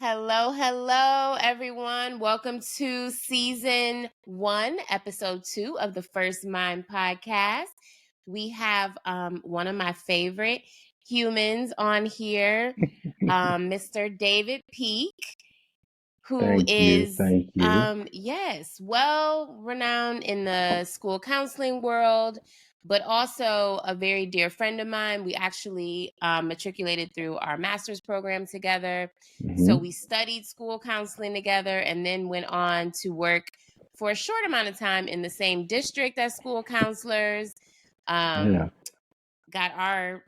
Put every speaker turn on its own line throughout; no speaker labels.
Hello, hello, everyone. Welcome to season 1, episode 2 of the First Mind Podcast. We have one of my favorite humans on here, Mr. David Peake, who
Thank you.
is,
Thank you.
well renowned in the school counseling world, but also a very dear friend of mine. We actually matriculated through our master's program together. So we studied school counseling together and then went on to work for a short amount of time in the same district as school counselors.
Yeah.
Got our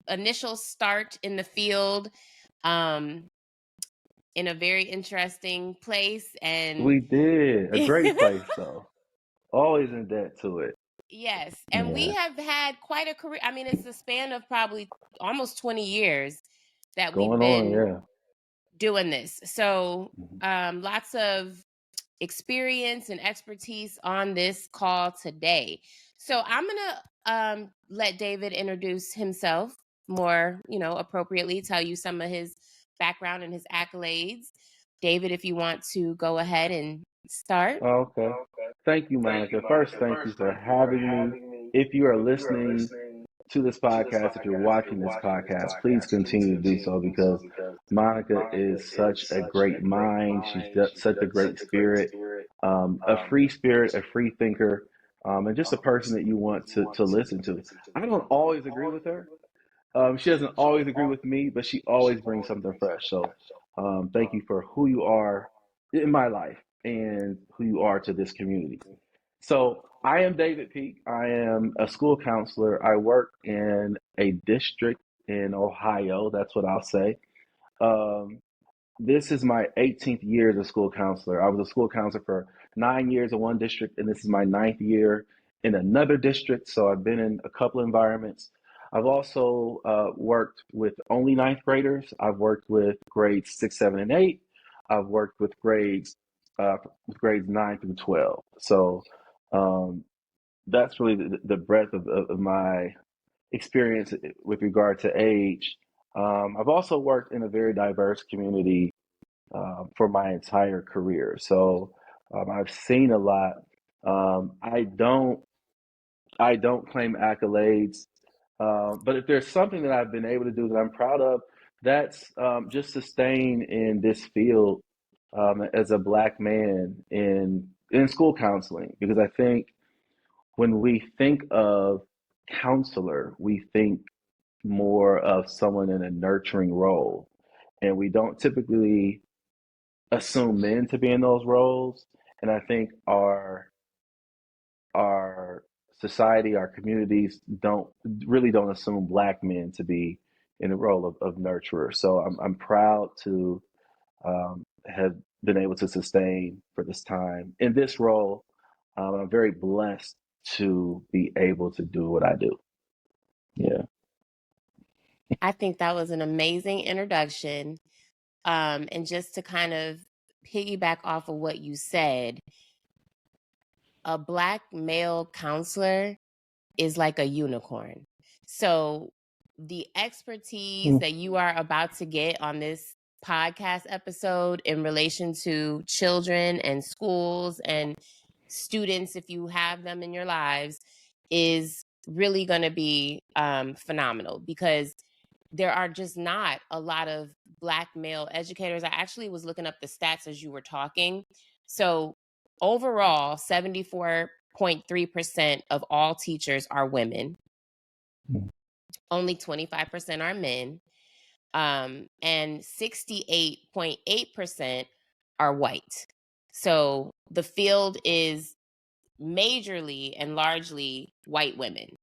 initial start in the field in a very interesting place. And
We did. A great place, though. Always in debt to it.
yes. And we
Yeah.
have had quite a career. I mean, it's a span of probably almost 20 years that we've
Going on,
been
yeah.
doing this. So
Mhm.
lots of experience and expertise on this call today. So I'm going to let David introduce himself more, appropriately, tell you some of his background and his accolades. David, if you want to go ahead and start.
Okay. Thank you, Monica. First, thank you for having me. If you are listening to this podcast, if you're watching this podcast, please continue to do so because Monica is such a great mind. She's such a great spirit, a free spirit, a free thinker, and just a person that you want to listen to. I don't always agree with her. She doesn't always agree with me, but she always brings something fresh. So thank you for who you are in my life and who you are to this community. So I am David Peake. I am a school counselor. I work in a district in Ohio. That's what I'll say. Um, this is my 18th year as a school counselor. I was a school counselor for 9 years in one district, and this is my ninth year in another district. So I've been in a couple environments. I've also worked with only ninth graders. I've worked with grades 6, 7, and 8. I've worked with grades 9 through 12. So um, that's really the breadth of my experience with regard to age. I've also worked in a very diverse community for my entire career. So I've seen a lot. Um, I don't I don't claim accolades, but if there's something that I've been able to do that I'm proud of, that's just to staying in this field as a black man in school counseling. Because I think when we think of counselor, we think more of someone in a nurturing role, and we don't typically assume men to be in those roles. And I think our society, our communities don't assume black men to be in the role of nurturer. So I'm proud to have been able to sustain for this time in this role. I'm very blessed to be able to do what I do. Yeah.
I think that was an amazing introduction. And just to kind of piggyback off of what you said, a black male counselor is like a unicorn. So the expertise
Mm.
that you are about to get on this podcast episode in relation to children and schools and students, if you have them in your lives, is really going to be phenomenal, because there are just not a lot of black male educators. I actually was looking up the stats as you were talking. So overall, 74.3% of all teachers are women. Only 25% are men. And 68.8% are white. So the field is majorly and largely white women.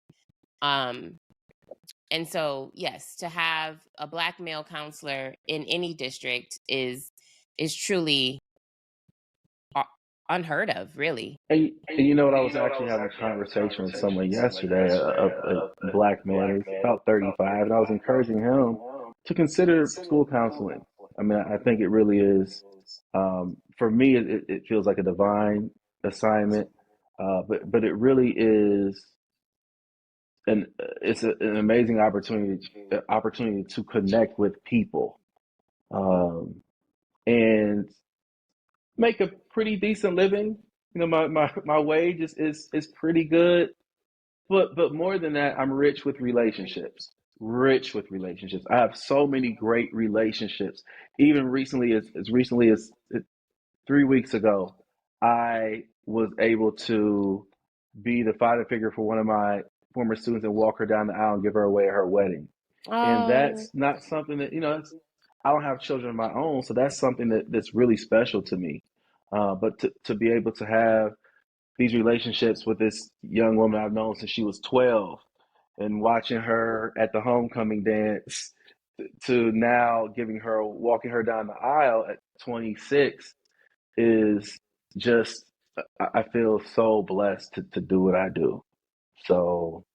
And so, yes, to have a black male counselor in any district is truly unheard of, really.
And you know what? I was actually having a conversation with someone yesterday, a black man. He's about 35, and I was encouraging him to consider school counseling. I mean, I think it really is, for me, it feels like a divine assignment, but it really is it's an amazing opportunity to connect with people and make a pretty decent living. You know, my wage is pretty good. But more than that, I'm rich with relationships. Rich with relationships. I have so many great relationships. Even recently, as recently as 3 weeks ago, I was able to be the father figure for one of my former students and walk her down the aisle and give her away at her wedding. And
Oh,
that's not something that, I don't have children of my own, so that's something that's really special to me. But to be able to have these relationships with this young woman I've known since she was 12, and watching her at the homecoming dance to now walking her down the aisle at 26 is just, I feel so blessed to do what I do. So,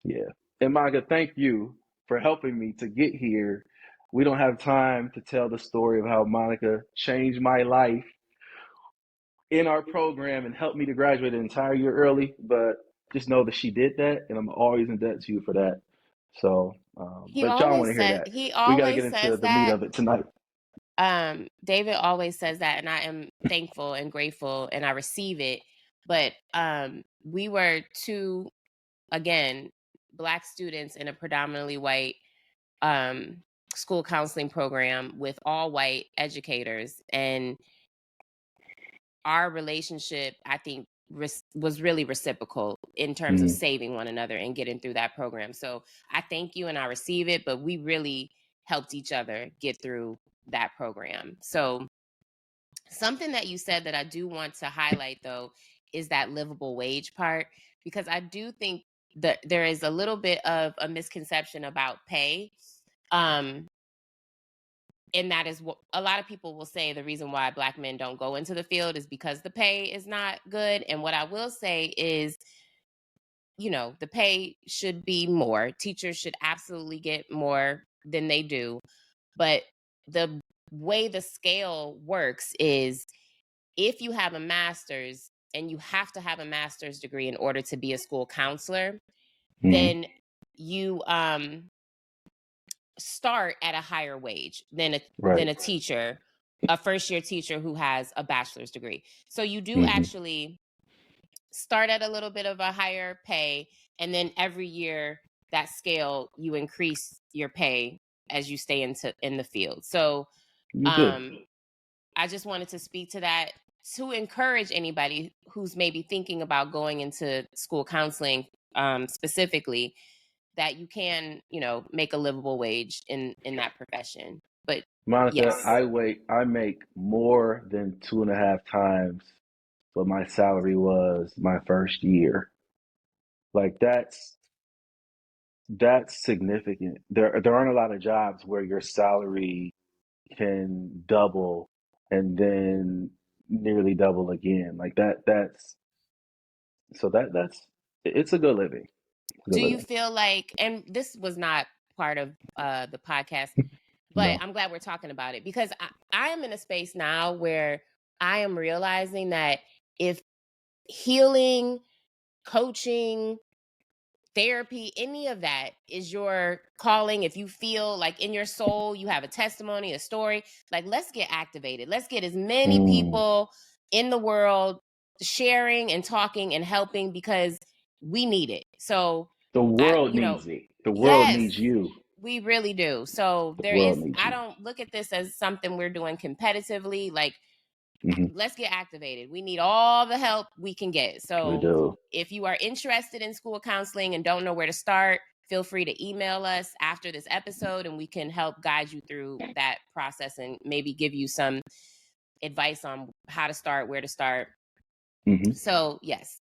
yeah. And Monica, thank you for helping me to get here. We don't have time to tell the story of how Monica changed my life in our program and helped me to graduate an entire year early, but just know that she did that, and I'm always in debt to you for that. So, but y'all want to hear that.
he
We got to
always
get into
says
the meat
that.
of it tonight.
David always says that, and I am thankful and grateful, and I receive it. But we were two, again, Black students in a predominantly white school counseling program with all white educators, and our relationship, I think, was really reciprocal in terms of
Mm,
saving one another and getting through that program. So I thank you and I receive it, but we really helped each other get through that program. So something that you said that I do want to highlight, though, is that livable wage part, because I do think that there is a little bit of a misconception about pay. Um, and that is what a lot of people will say the reason why Black men don't go into the field is because the pay is not good. And what I will say is, the pay should be more. Teachers should absolutely get more than they do. But the way the scale works is, if you have a master's, and you have to have a master's degree in order to be a school counselor,
mm,
then you start at a higher wage than
right.
a teacher, a first year teacher who has a bachelor's degree. So you do
Hmm.
actually start at a little bit of a higher pay, and then every year that scale, you increase your pay as you stay in the field. So
You do.
um I just wanted to speak to that, to encourage anybody who's maybe thinking about going into school counseling, specifically, that you can, make a livable wage in that profession. But
Monica,
yes.
I make more than 2.5 times what my salary was my first year. Like that's significant. There aren't a lot of jobs where your salary can double and then nearly double again. Like that's so that's it's a good living. It's a good
Do you
living.
feel like, and this was not part of the podcast, but
No.
I'm glad we're talking about it, because I am in a space now where I am realizing that if healing, coaching, therapy, any of that is your calling, if you feel like in your soul you have a testimony, a story, like, let's get activated. Let's get as many
Mm.
people in the world sharing and talking and helping, because we need it. So
The
I,
world needs it. The world
yes,
needs you.
we really do. So
The
there
world
is,
needs
I
you.
don't look at this as something we're doing competitively. Like,
Hmm.
let's get activated. We need all the help we can get.
We
So
do.
if you are interested in school counseling and don't know where to start, feel free to email us after this episode, and we can help guide you through that process and maybe give you some advice on how to start, where to start.
Hmm.
So yes,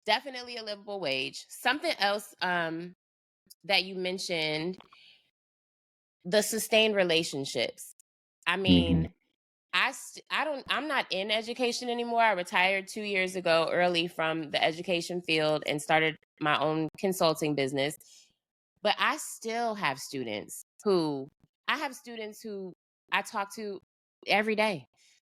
definitely a livable wage. Something else that you mentioned, the sustained relationships. I
Hmm.
mean, I'm not in education anymore. I retired 2 years ago early from the education field and started my own consulting business. But I still have students who I talk to every day.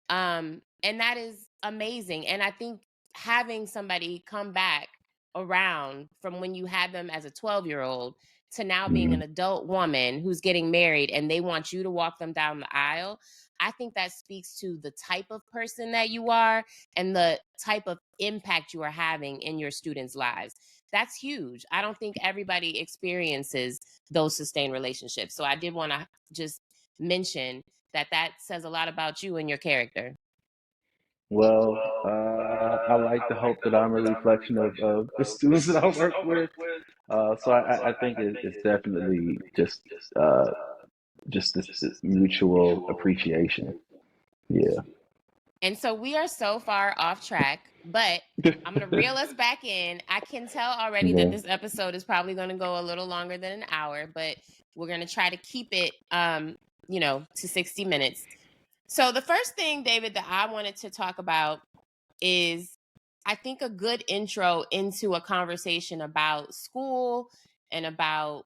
And that is amazing. And I think having somebody come back around from when you had them as a 12-year-old to now being an adult woman who's getting married and they want you to walk them down the aisle, I think that speaks to the type of person that you are and the type of impact you are having in your students' lives. That's huge. I don't think everybody experiences those sustained relationships. So I did want to just mention that that says a lot about you and your character.
Well, I like to hope that I'm a reflection of the students that I work with. So I think it's definitely just this mutual appreciation. Yeah.
And so we are so far off track, but I'm going to reel us back in. I can tell already that this episode is probably going to go a little longer than an hour, but we're going to try to keep it, to 60 minutes. So the first thing, David, that I wanted to talk about is, I think, a good intro into a conversation about school and about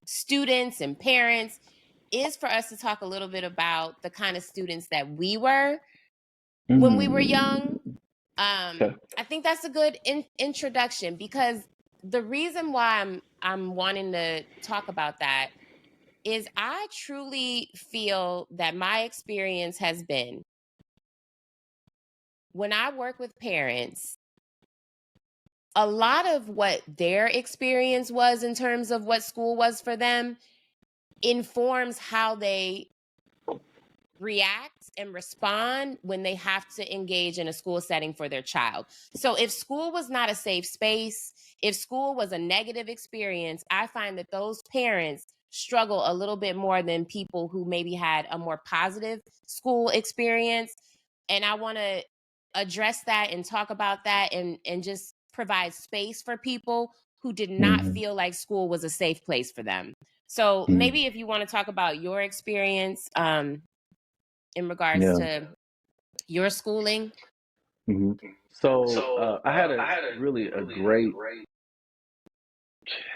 students and parents is for us to talk a little bit about the kind of students that we were when we were young.
Okay.
I think that's a good introduction, because the reason why I'm wanting to talk about that is I truly feel that my experience has been, when I work with parents, a lot of what their experience was in terms of what school was for them informs how they react and respond when they have to engage in a school setting for their child. So if school was not a safe space, if school was a negative experience, I find that those parents struggle a little bit more than people who maybe had a more positive school experience. And I want to address that and talk about that, and just provide space for people who did not feel like school was a safe place for them. So maybe if you want to talk about your experience, in regards to your schooling.
So I had a great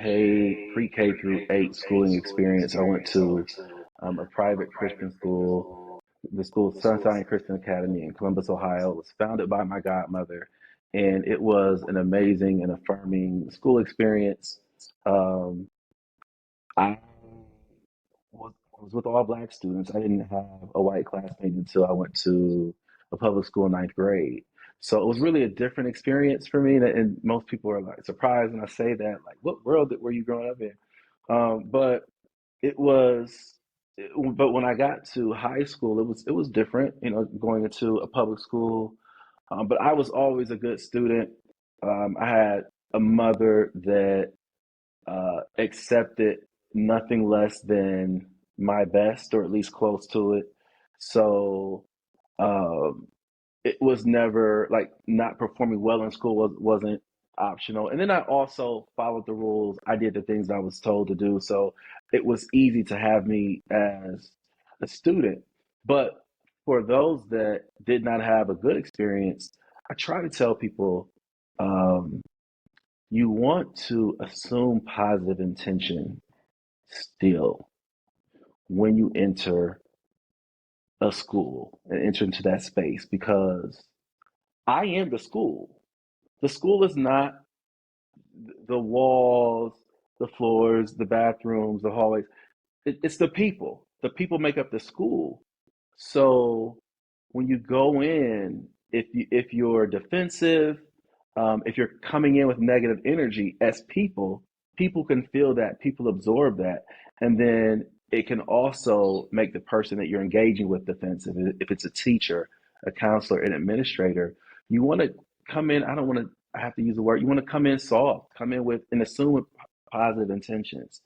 pre-K through 8 schooling experience. I went to a private Christian school. The school, Sunshine Christian Academy in Columbus, Ohio. It was founded by my godmother, and it was an amazing and affirming school experience. Um, I was with all black students. I didn't have a white classmate until I went to a public school in ninth grade. So it was really a different experience for me. And most people are like surprised when I say that, like, what world were you growing up in? But it was, but when I got to high school, it was different, going into a public school. But I was always a good student. I had a mother that accepted nothing less than my best, or at least close to it. So um, it was never like not performing well in school wasn't optional. And then I also followed the rules. I did the things I was told to do. So it was easy to have me as a student. But for those that did not have a good experience, I try to tell people, um, you want to assume positive intention still when you enter a school and enter into that space, because I am the school. The school is not the walls, the floors, the bathrooms, the hallways. It's the people. The people make up the school. So when you go in, if you're defensive, if you're coming in with negative energy as people can feel that, people absorb that, and then it can also make the person that you're engaging with defensive. If it's a teacher, a counselor, an administrator, you want to come in. I have to use the word. You want to come in soft, come in with and assume with positive intentions.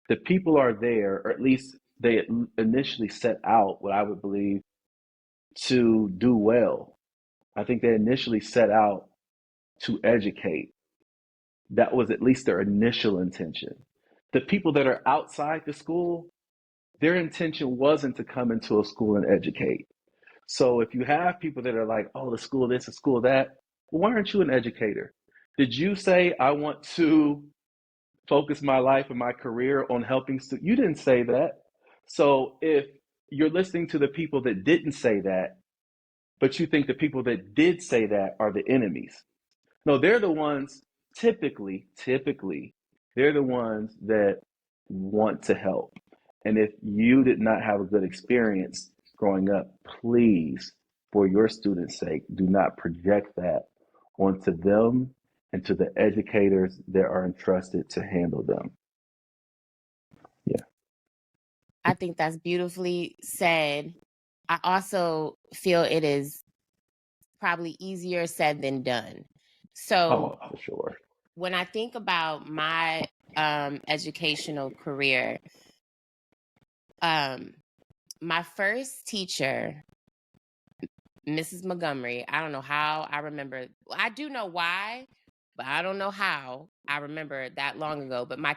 The people are there, or at least they initially set out what I would believe to do well. I think they initially set out to educate. That was at least their initial intention. The people that are outside the school, their intention wasn't to come into a school and educate. So if you have people that are like, oh, the school this, the school that, well, why aren't you an educator? Did you say, I want to focus my life and my career on helping students? You didn't say that. So if you're listening to the people that didn't say that, but you think the people that did say that are the enemies. No, they're the ones typically They're the ones that want to help. And if you did not have a good experience growing up, please, for your students' sake, do not project that onto them and to the educators that are entrusted to handle them. Yeah.
I think that's beautifully said. I also feel it is probably easier said than done. So
Oh, for sure.
when I think about my educational career, my first teacher, Mrs. Montgomery, I don't know how I remember. I do know why, but I don't know how I remember that long ago. But my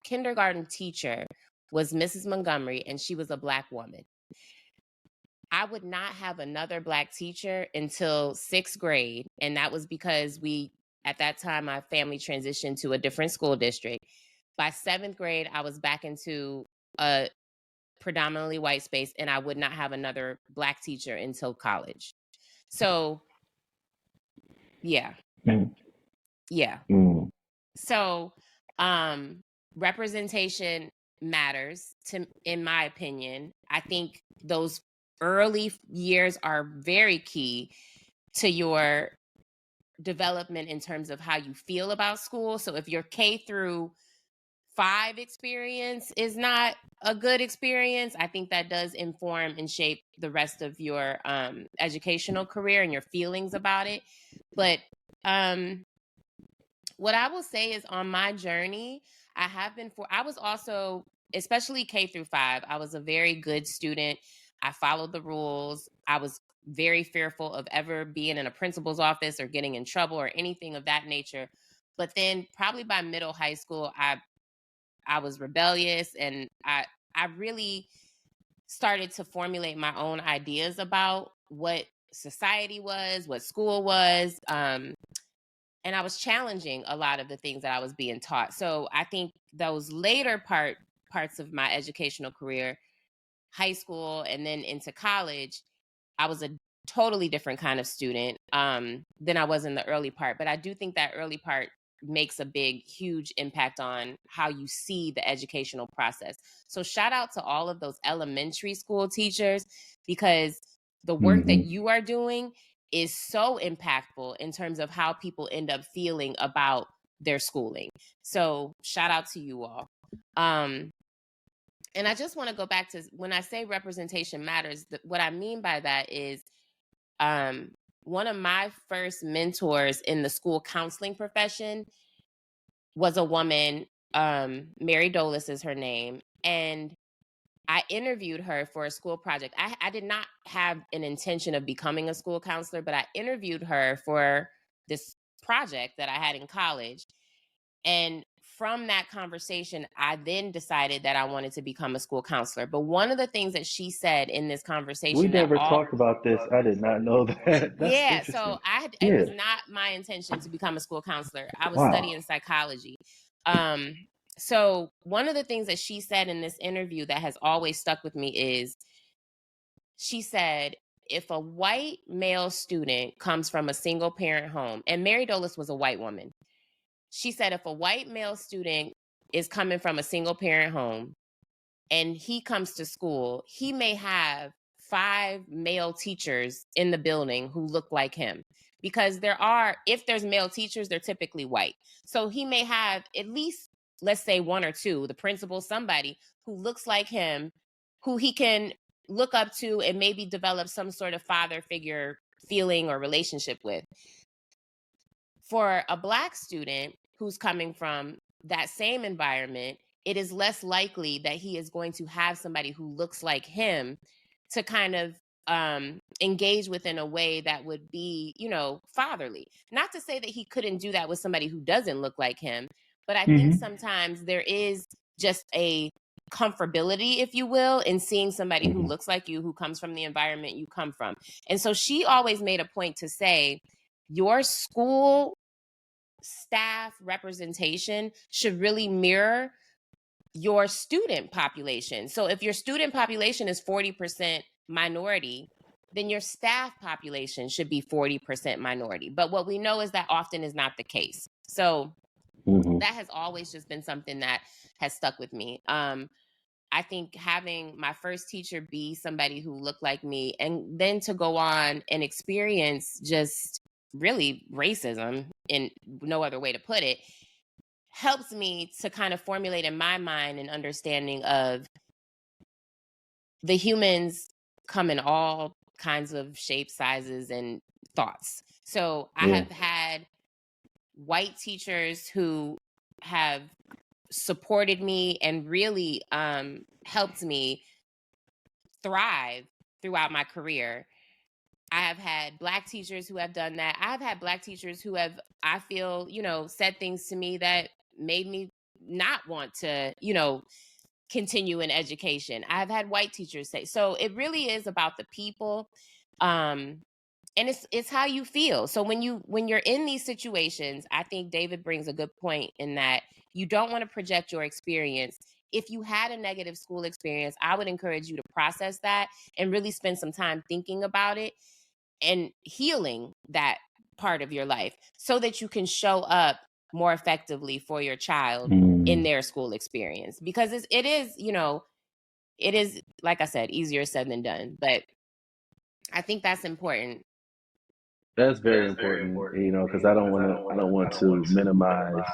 kindergarten teacher was Mrs. Montgomery, and she was a Black woman. I would not have another Black teacher until 6th grade. And that was because at that time, my family transitioned to a different school district. By 7th grade, I was back into a predominantly white space, and I would not have another Black teacher until college. So, yeah.
Mm.
Yeah.
Mm.
So, representation matters in my opinion. I think those early years are very key to your development in terms of how you feel about school. So if your K through 5 experience is not a good experience, I think that does inform and shape the rest of your educational career and your feelings about it. But what I will say is on my journey, I was also, especially K through 5, I was a very good student. I followed the rules. I was very fearful of ever being in a principal's office or getting in trouble or anything of that nature. But then probably by middle high school, I was rebellious, and I really started to formulate my own ideas about what society was, what school was. And I was challenging a lot of the things that I was being taught. So I think those later parts of my educational career, high school and then into college, I was a totally different kind of student than I was in the early part. But I do think that early part makes a big, huge impact on how you see the educational process. So shout out to all of those elementary school teachers, because the work that you are doing is so impactful in terms of how people end up feeling about their schooling. So shout out to you all. And I just want to go back to when I say representation matters, what I mean by that is one of my first mentors in the school counseling profession was a woman. Mary Dolis is her name. And I interviewed her for a school project. I did not have an intention of becoming a school counselor, but I interviewed her for this project that I had in college. And from that conversation, I then decided that I wanted to become a school counselor. But one of the things that she said in this conversation
We never talked about this. I did not know that. That's
yeah,
interesting.
so it was not my intention to become a school counselor. I was studying psychology. So one of the things that she said in this interview that has always stuck with me is, she said, if a white male student comes from a single parent home, and Mary Dolis was a white woman, she said, if a white male student is coming from a single parent home and he comes to school, he may have 5 male teachers in the building who look like him, because if there's male teachers, they're typically white. So he may have at least, let's say 1 or 2, the principal, somebody who looks like him, who he can look up to and maybe develop some sort of father figure feeling or relationship with. For a Black student who's coming from that same environment, it is less likely that he is going to have somebody who looks like him to kind of engage with in a way that would be, fatherly. Not to say that he couldn't do that with somebody who doesn't look like him, but I think sometimes there is just a comfortability, if you will, in seeing somebody who looks like you, who comes from the environment you come from. And so she always made a point to say, your school staff representation should really mirror your student population. So if your student population is 40% minority, then your staff population should be 40% minority. But what we know is that often is not the case. So That has always just been something that has stuck with me. I think having my first teacher be somebody who looked like me, and then to go on and experience just really racism, in no other way to put it, helps me to kind of formulate in my mind an understanding of the humans come in all kinds of shapes, sizes, and thoughts. So I have had white teachers who have supported me and really helped me thrive throughout my career. I have had Black teachers who have done that. I've had Black teachers who have, I feel, said things to me that made me not want to, continue in education. I've had white teachers say. So it really is about the people. And it's how you feel. So when you're in these situations, I think David brings a good point in that you don't want to project your experience. If you had a negative school experience, I would encourage you to process that and really spend some time thinking about it and healing that part of your life so that you can show up more effectively for your child in their school experience. Because it is, like I said, easier said than done. But I think that's important.
That's very important, because I don't want to minimize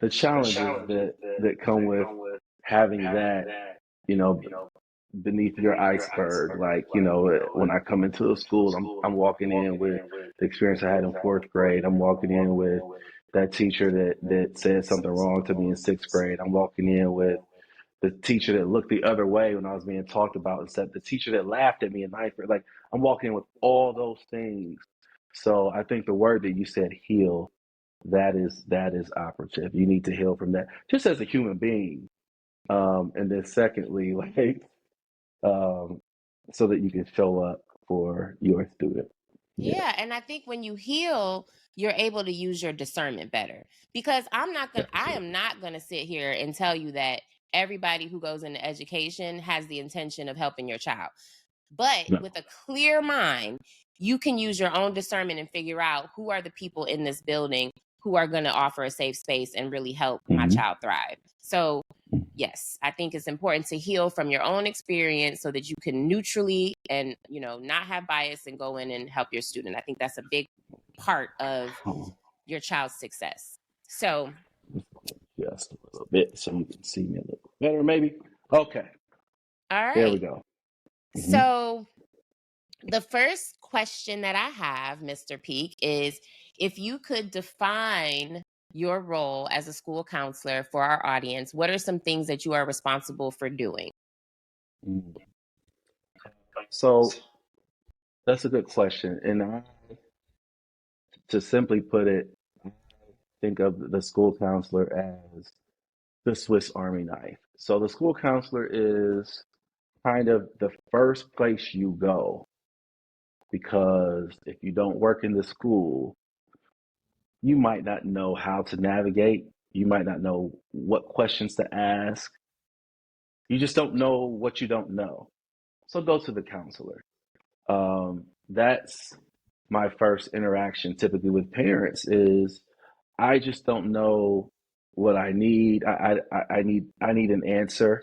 the challenges that come with having that, you know, beneath your iceberg. Like, when I come into a school, I'm walking in with the experience I had in fourth grade. I'm walking in with that teacher that said something wrong to me in sixth grade. I'm walking in with the teacher that looked the other way when I was being talked about, instead the teacher that laughed at me in ninth grade. Like, I'm walking in with all those things. So I think the word that you said, heal, that is operative. You need to heal from that, just as a human being. And then secondly, like, so that you can show up for your student.
Yeah, and I think when you heal, you're able to use your discernment better. Because I am not gonna sit here and tell you that everybody who goes into education has the intention of helping your child. But
No.
with a clear mind, you can use your own discernment and figure out who are the people in this building who are going to offer a safe space and really help my child thrive. So, yes, I think it's important to heal from your own experience so that you can neutrally and, not have bias and go in and help your student. I think that's a big part of your child's success. So,
just a little bit so you can see me a little better, maybe. Okay.
All right.
There we go.
So, the first question that I have, Mr. Peake, is if you could define your role as a school counselor for our audience, what are some things that you are responsible for doing?
So that's a good question. And to simply put it, think of the school counselor as the Swiss Army knife. So the school counselor is kind of the first place you go, because if you don't work in the school, you might not know how to navigate. You might not know what questions to ask. You just don't know what you don't know. So go to the counselor. That's my first interaction typically with parents is I just don't know what I need. I need an answer.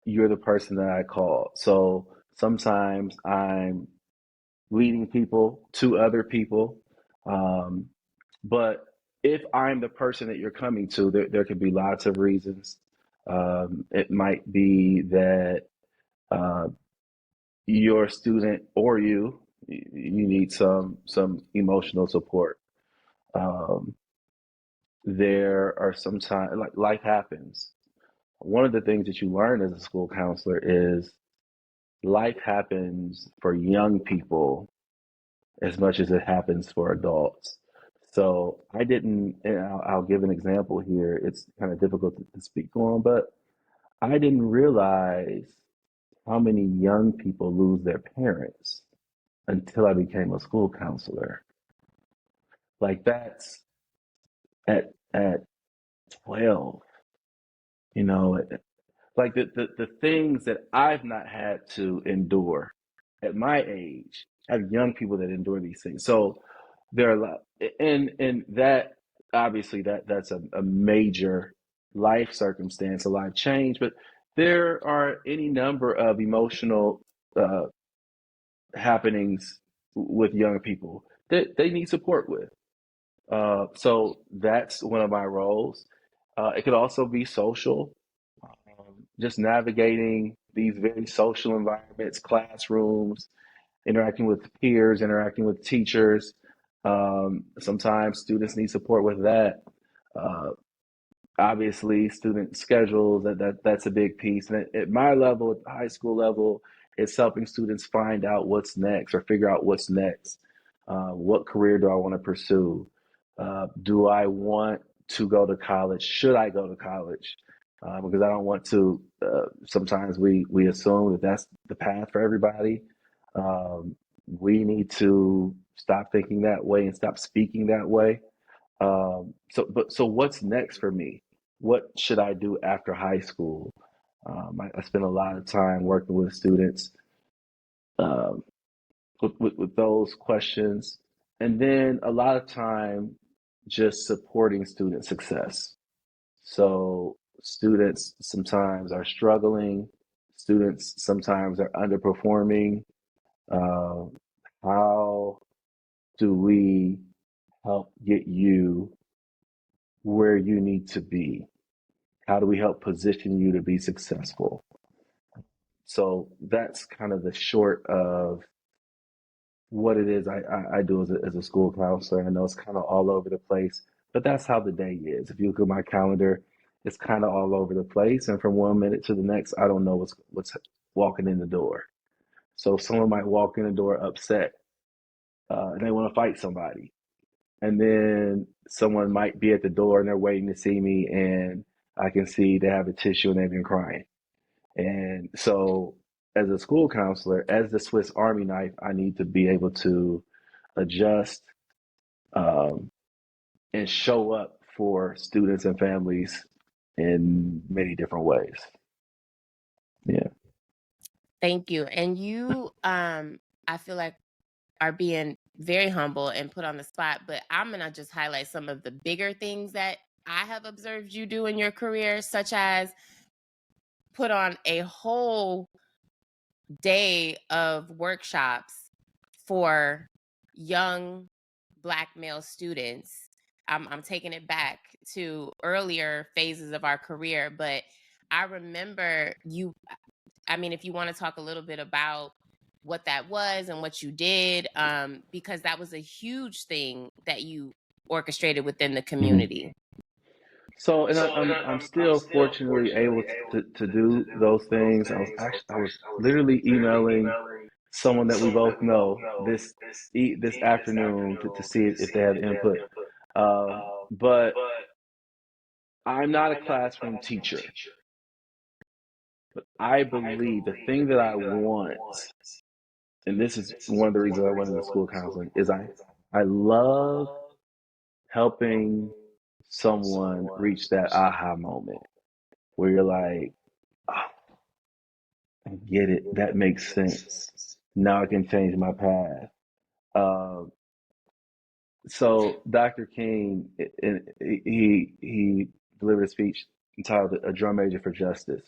You're the person that I call. So sometimes I'm leading people to other people. But if I'm the person that you're coming to, there could be lots of reasons. It might be that your student or you need some emotional support. There are sometimes, like, life happens. One of the things that you learn as a school counselor is life happens for young people as much as it happens for adults. So I didn't, and I'll give an example here. It's kind of difficult to speak on, but I didn't realize how many young people lose their parents until I became a school counselor. Like, that's at 12, you know, like the things that I've not had to endure at my age, have young people that endure these things. So there are a lot, and that obviously that's a major life circumstance, a life change, but there are any number of emotional uh, happenings with young people that they need support with. So that's one of my roles. It could also be social, just navigating these very social environments, classrooms, interacting with peers, interacting with teachers. Sometimes students need support with that. Uh, Obviously student schedules, that's a big piece, and at my level, at the high school level, it's helping students find out what's next or figure out what's next. What career do I want to pursue? Do I want to go to college? Should I go to college? Because I don't want to, sometimes we assume that that's the path for everybody. We need to stop thinking that way and stop speaking that way. So what's next for me? What should I do after high school? I spend a lot of time working with students um, with those questions, and then a lot of time just supporting student success. So students sometimes are struggling, students sometimes are underperforming. Uh, how do we help get you where you need to be? How do we help position you to be successful? So that's kind of the short of what it is I do as a school counselor. I know it's kind of all over the place, but that's how the day is. If you look at my calendar, it's kind of all over the place. And from one minute to the next, I don't know what's walking in the door. So someone might walk in the door upset and they want to fight somebody. And then someone might be at the door and they're waiting to see me, and I can see they have a tissue and they've been crying. And so, as a school counselor, as the Swiss Army knife, I need to be able to adjust um, and show up for students and families in many different ways. Yeah.
Thank you. And you, I feel like, are being very humble and put on the spot, but I'm going to just highlight some of the bigger things that I have observed you do in your career, such as put on a whole day of workshops for young Black male students. I'm taking it back to earlier phases of our career, but I remember you. I mean, if you want to talk a little bit about what that was and what you did, because that was a huge thing that you orchestrated within the
Mhm.
community.
So, and I'm still fortunately able to do those things. I was literally emailing someone that we both know this afternoon to see if they have input. But I'm not a classroom teacher, but I believe the thing that I want, and this is one of the reasons I went into school counseling, is I love helping someone reach that aha moment where you're like, oh, I get it. That makes sense. Now I can change my path. Um, so Dr. King, he delivered a speech entitled "A Drum Major for Justice."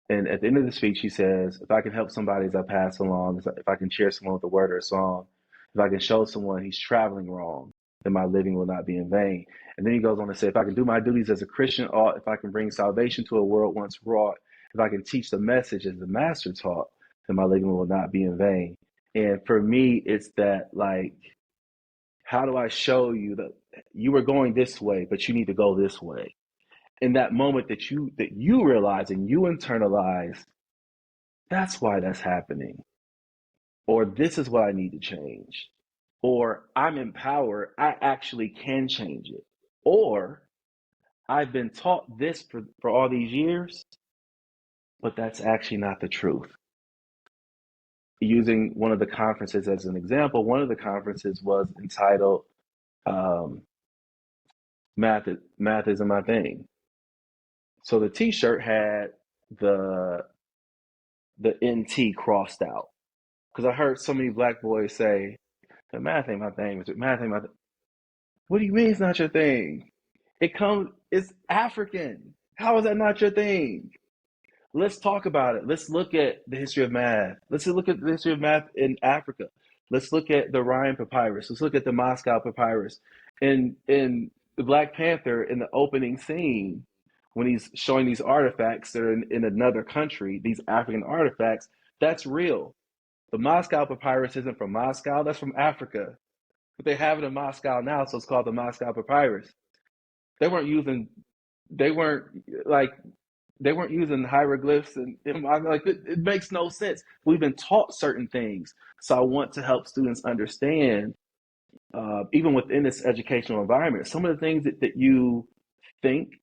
And at the end of the speech, he says, if I can help somebody as I pass along, if I can cheer someone with a word or a song, if I can show someone he's traveling wrong, then my living will not be in vain. And then he goes on to say, if I can do my duties as a Christian, ought, if I can bring salvation to a world once wrought, if I can teach the message as the master taught, then my living will not be in vain. And for me, it's that, like, how do I show you that you were going this way, but you need to go this way? In that moment that you realize and you internalize, that's why that's happening. Or this is what I need to change. Or I'm empowered. I actually can change it. Or I've been taught this for all these years, but that's actually not the truth. Using one of the conferences as an example, one of the conferences was entitled um, Math Isn't My Thing. So the t-shirt had the NT crossed out. Because I heard so many black boys say, math ain't my thing, math ain't my thing. What do you mean it's not your thing? It's African. How is that not your thing? Let's talk about it. Let's look at the history of math. Let's look at the history of math in Africa. Let's look at the Rhiine Papyrus. Let's look at the Moscow Papyrus. In the Black Panther, in the opening scene, when he's showing these artifacts that are in another country, these African artifacts, that's real. The Moscow Papyrus isn't from Moscow, that's from Africa. But they have it in Moscow now, so it's called the Moscow Papyrus. They weren't using, they weren't like they weren't using hieroglyphs and like it makes no sense. We've been taught certain things, so I want to help students understand, even within this educational environment, some of the things that you think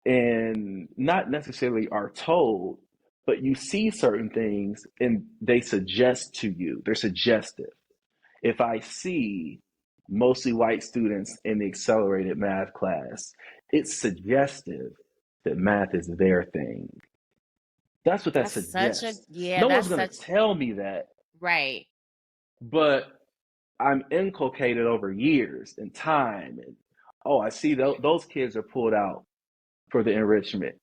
and not necessarily are told, but you see certain things and they suggest to you. They're suggestive. If I see mostly white students in the accelerated math class, it's suggestive that math is their thing. That's what that
That's such a
suggests.
yeah,
No one's
that's
going
such
to tell me that,
right.
but I'm inculcated over years and time. And oh, I see those kids are pulled out for the enrichment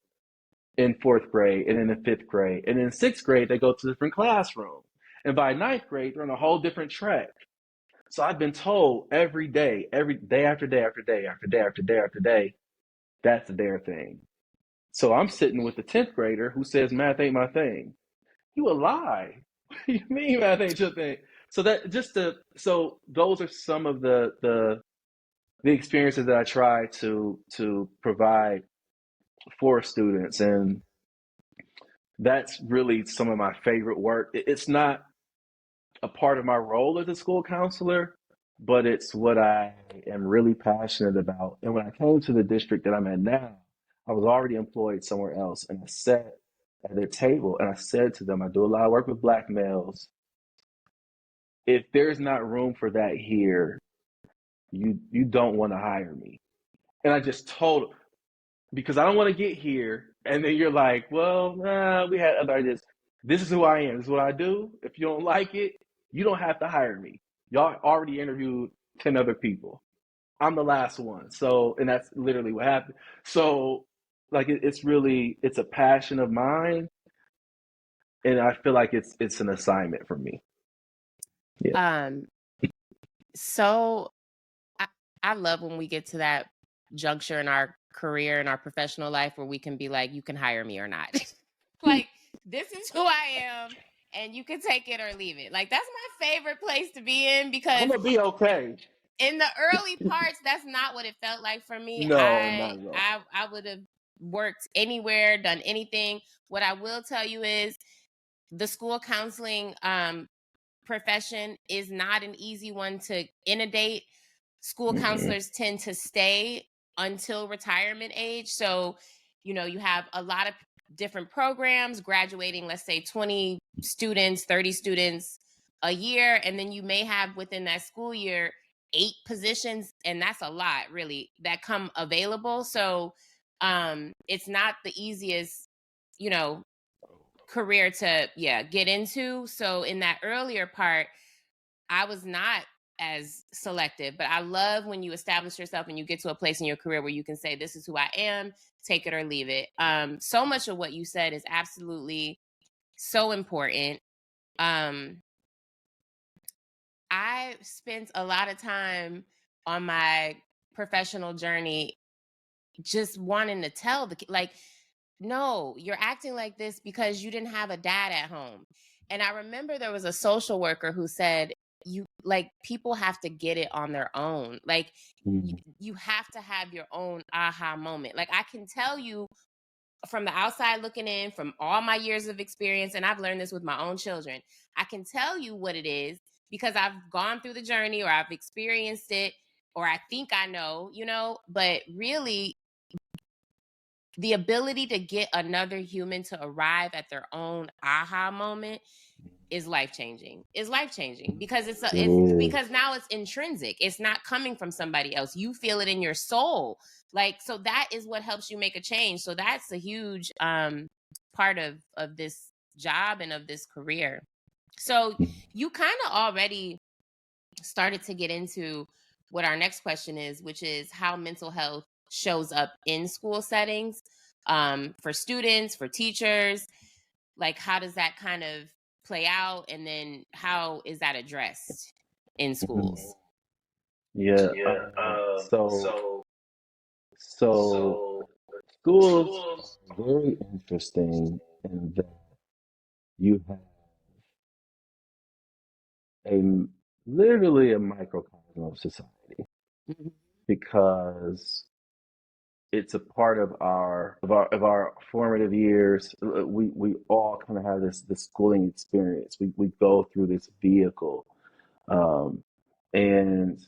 in fourth grade and then in fifth grade. And in sixth grade, they go to a different classroom. And by ninth grade, they're on a whole different track. So I've been told every day after day after day after day after day after day, that's their thing. So I'm sitting with the 10th grader who says math ain't my thing. You a lie. What do you mean math ain't your thing? So those are some of the experiences that I try to provide for students, and that's really some of my favorite work. It's not a part of my role as a school counselor, but it's what I am really passionate about. And when I came to the district that I'm at now, I was already employed somewhere else, and I sat at their table and I said to them, I do a lot of work with Black males. If there's not room for that here, you don't want to hire me. And I just told, because I don't want to get here and then you're like, well, nah, we had other ideas. This is who I am. This is what I do. If you don't like it, you don't have to hire me. Y'all already interviewed 10 other people. I'm the last one. So, and that's literally what happened. So, like, it's a passion of mine, and I feel like it's an assignment for me. Yeah.
So I love when we get to that juncture in our career and our professional life where we can be like, you can hire me or not. Like, this is who I am and you can take it or leave it. Like, that's my favorite place to be in, because
I'm gonna be okay.
in the early parts, that's not what it felt like for me.
No, not at all.
I would have worked anywhere, done anything. What I will tell you is the school counseling profession is not an easy one to inundate. School counselors tend to stay until retirement age. So, you have a lot of different programs graduating, let's say 20 students, 30 students a year. And then you may have within that school year 8 positions. And that's a lot, really, that come available. So it's not the easiest, career to get into. So in that earlier part, I was not as selective, but I love when you establish yourself and you get to a place in your career where you can say, this is who I am, take it or leave it. So much of what you said is absolutely so important. I spent a lot of time on my professional journey just wanting to tell like, no, you're acting like this because you didn't have a dad at home. And I remember there was a social worker who said, people have to get it on their own. Like, you have to have your own aha moment. Like, I can tell you from the outside looking in, from all my years of experience, and I've learned this with my own children, I can tell you what it is because I've gone through the journey or I've experienced it, or I think I know, but really the ability to get another human to arrive at their own aha moment is life-changing. Because it's because now it's intrinsic. It's not coming from somebody else. You feel it in your soul. Like, so that is what helps you make a change. So that's a huge part of this job and of this career. So you kind of already started to get into what our next question is, which is how mental health shows up in school settings, for students, for teachers. Like, how does that kind of play out? And then how is that addressed in schools?
Mhm. Yeah. So so schools are very interesting in that you have a literally a microcosm of society
Mhm.
because it's a part of our formative years. We all kind of have this schooling experience. We go through this vehicle, um, and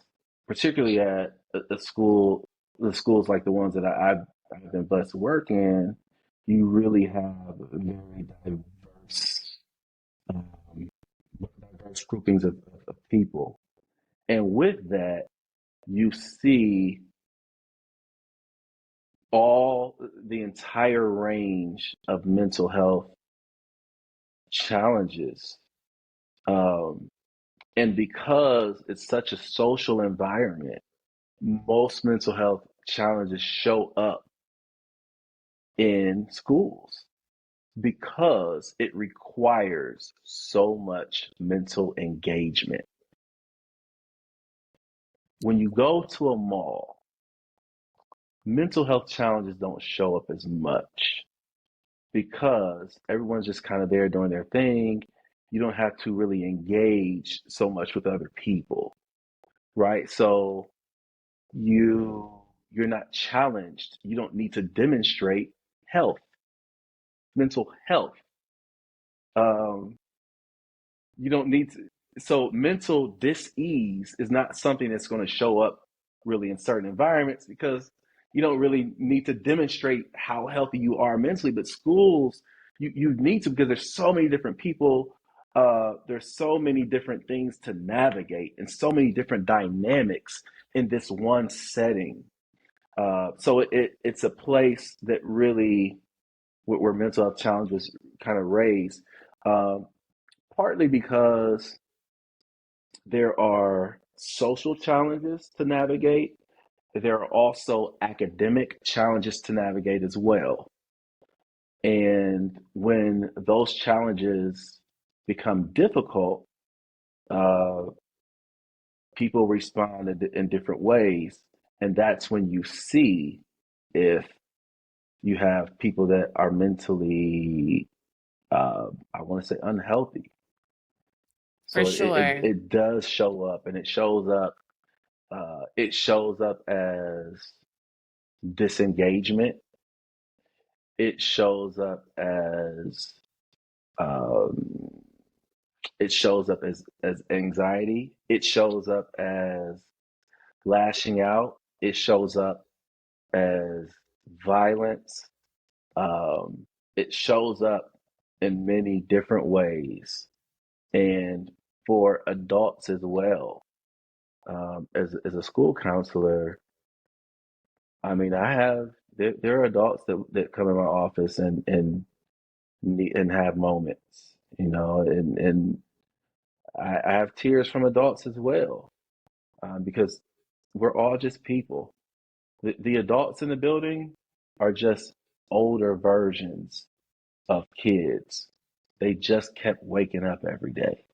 particularly at a school, the schools like the ones that I've been blessed to work in, you really have very um, diverse groupings of people, and with that, you see all the entire range of mental health challenges. Um, and because it's such a social environment, most mental health challenges show up in schools because it requires so much mental engagement. When you go to a mall, mental health challenges don't show up as much because everyone's just kind of there doing their thing. You don't have to really engage so much with other people, right? So you're not challenged. You don't need to demonstrate health, mental health. Um, you don't need to. So mental dis-ease is not something that's going to show up really in certain environments because you don't really need to demonstrate how healthy you are mentally. But schools, you need to because there's so many different people. There's so many different things to navigate and so many different dynamics in this one setting. So it's a place that really where mental health challenges kind of raise, um, partly because there are social challenges to navigate. There are also academic challenges to navigate as well. And when those challenges become difficult, uh, people respond in different ways. And that's when you see if you have people that are mentally, I want to say, unhealthy.
For
So
sure.
it does show up, and it shows up. It shows up as disengagement. It shows up as um, it shows up as anxiety. It shows up as lashing out. It shows up as violence. It shows up in many different ways, and for adults as well. As a school counselor, I mean, there are adults that come in my office and have moments, and I have tears from adults as well, because we're all just people. The adults in the building are just older versions of kids. They just kept waking up every day.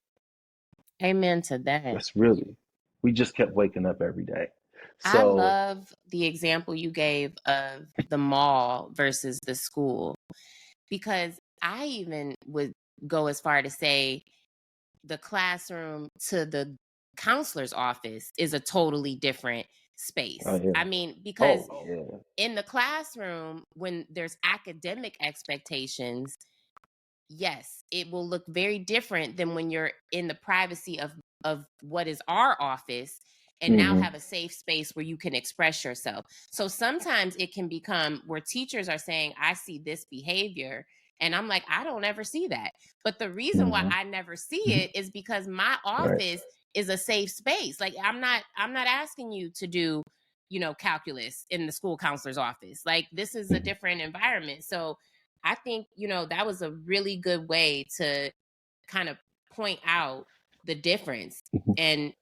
Amen to that.
That's really, we just kept waking up every day.
I
So,
love the example you gave of the mall versus the school, because I even would go as far to say the classroom to the counselor's office is a totally different
oh
space.
yeah,
I mean, because
oh yeah,
in the classroom, when there's academic expectations, yes, it will look very different than when you're in the privacy of what is our office and now
hmm
have a safe space where you can express yourself. So sometimes it can become where teachers are saying, I see this behavior. And I'm like, I don't ever see that. But the reason why
hmm
I never see it is because my
right.
office is a safe space. Like I'm not asking you to do, calculus in the school counselor's office. Like this is a
Mhm.
different environment. So I think, that was a really good way to kind of point out the difference
Mhm.
in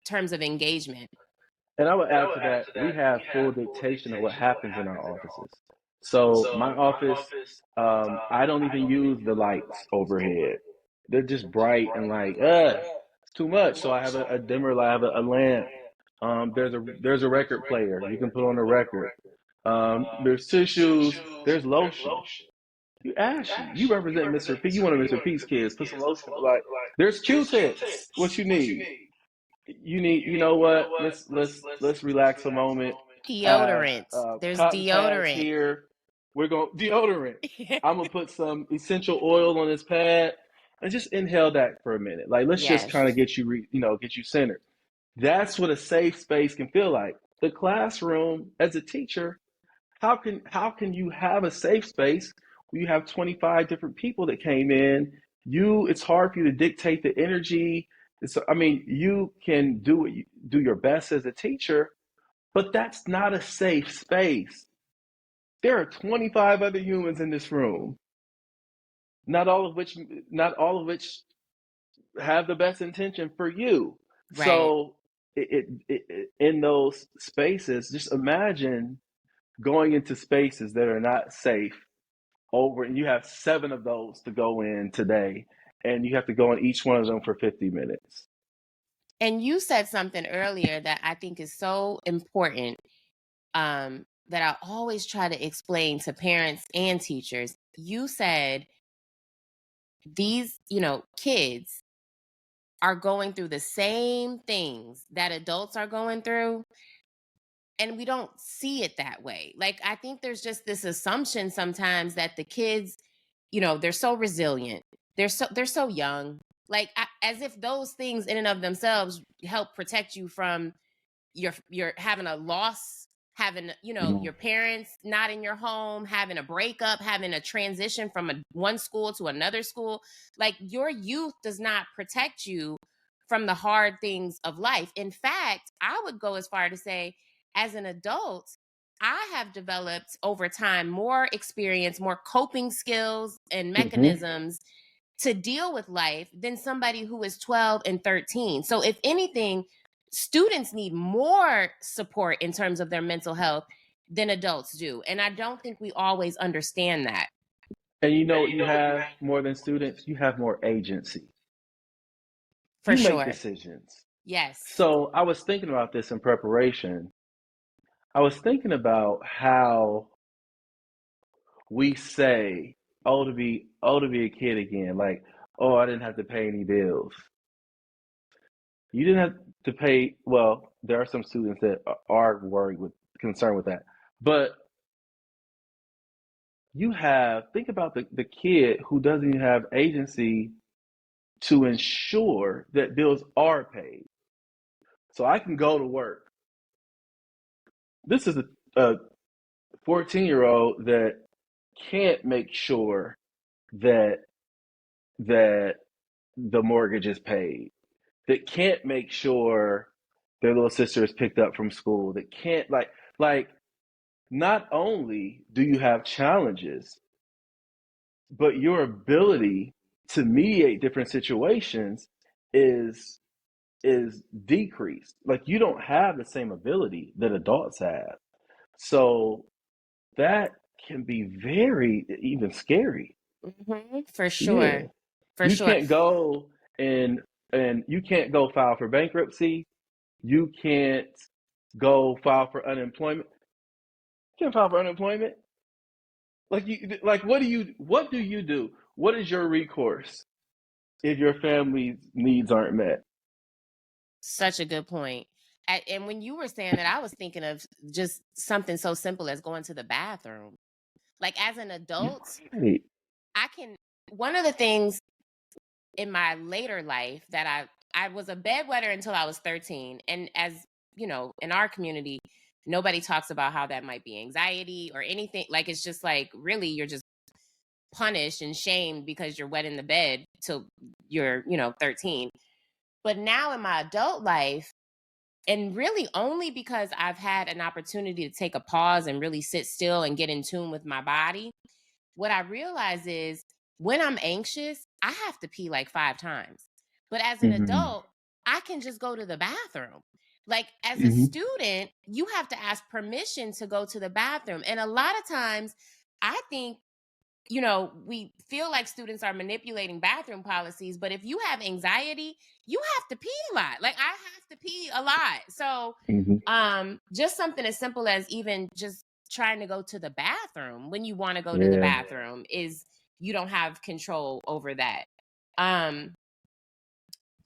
terms of engagement.
And I would add to that, we have full dictation of what happens in our offices. So my office, I don't even use the lights overhead. They're just bright and like, it's too much. So I have a dimmer light, I have a lamp. There's a record player. You can put on a record. There's tissues. There's lotion. You Ashley, you represent Mr. P. You one of Mr. P's kids. Put some lotion. Like, there's Q-tips. What you need? You know what? Let's relax a moment. I have
Deodorant. There's
cotton pads
deodorant.
here. We're going deodorant. I'm gonna put some essential oil on this pad and just inhale that for a minute. Like, let's just
Yes.
kind of get you get you centered. That's what a safe space can feel like. The classroom, as a teacher, how can you have a safe space when you have 25 different people that came in? It's hard for you to dictate the energy. I mean, you can do your best as a teacher, but that's not a safe space. There are 25 other humans in this room, not all of which have the best intention for you.
Right.
So in those spaces, just imagine going into spaces that are not safe and you have 7 of those to go in today, and you have to go in each one of them for 50 minutes.
And you said something earlier that I think is so important, that I always try to explain to parents and teachers. You said these, kids are going through the same things that adults are going through, and we don't see it that way. Like, I think there's just this assumption sometimes that the kids, they're so resilient. They're so young. Like, as if those things in and of themselves help protect you from your having a loss, having, your parents not in your home, having a breakup, having a transition from one school to another school. Like, your youth does not protect you from the hard things of life. In fact, I would go as far to say, as an adult, I have developed over time more experience, more coping skills and
Mm-hmm.
mechanisms to deal with life than somebody who is 12 and 13. So if anything, students need more support in terms of their mental health than adults do. And I don't think we always understand that.
And you know what you have more than students? You have more agency.
For
You make
sure.
decisions.
Yes.
So I was thinking about this in preparation. I was thinking about how we say, to be a kid again, like, oh, I didn't have to pay any bills. You didn't have to pay. Well, there are some students that are concerned with that. But think about the kid who doesn't even have agency to ensure that bills are paid. So I can go to work. This is a 14-year-old that can't make sure that that the mortgage is paid, that can't make sure their little sister is picked up from school, that can't like not only do you have challenges, but your ability to mediate different situations is decreased. Like, you don't have the same ability that adults have. So that can be very even scary.
For
Yeah.
sure. For
You
sure.
can't go and you can't go file for bankruptcy. You can't go file for unemployment. You can't file for unemployment. What do you do? What is your recourse if your family's needs aren't met?
Such a good point. And when you were saying that, I was thinking of just something so simple as going to the bathroom. Like, as an adult,
Right.
one of the things in my later life that I was a bedwetter until I was 13. And as you know, in our community, nobody talks about how that might be anxiety or anything. Like, it's just like, really, you're just punished and shamed because you're wet in the bed till you're, 13. But now in my adult life, and really only because I've had an opportunity to take a pause and really sit still and get in tune with my body, what I realize is when I'm anxious, I have to pee like 5 times. But as an
Mm-hmm.
adult, I can just go to the bathroom. Like, as a
Mm-hmm.
student, you have to ask permission to go to the bathroom. And a lot of times, I think, we feel like students are manipulating bathroom policies, but if you have anxiety, you have to pee a lot. Like, I have to pee a lot. So,
Mm-hmm.
just something as simple as even just trying to go to the bathroom when you want to go to the
Yeah.
bathroom is, you don't have control over that. Um,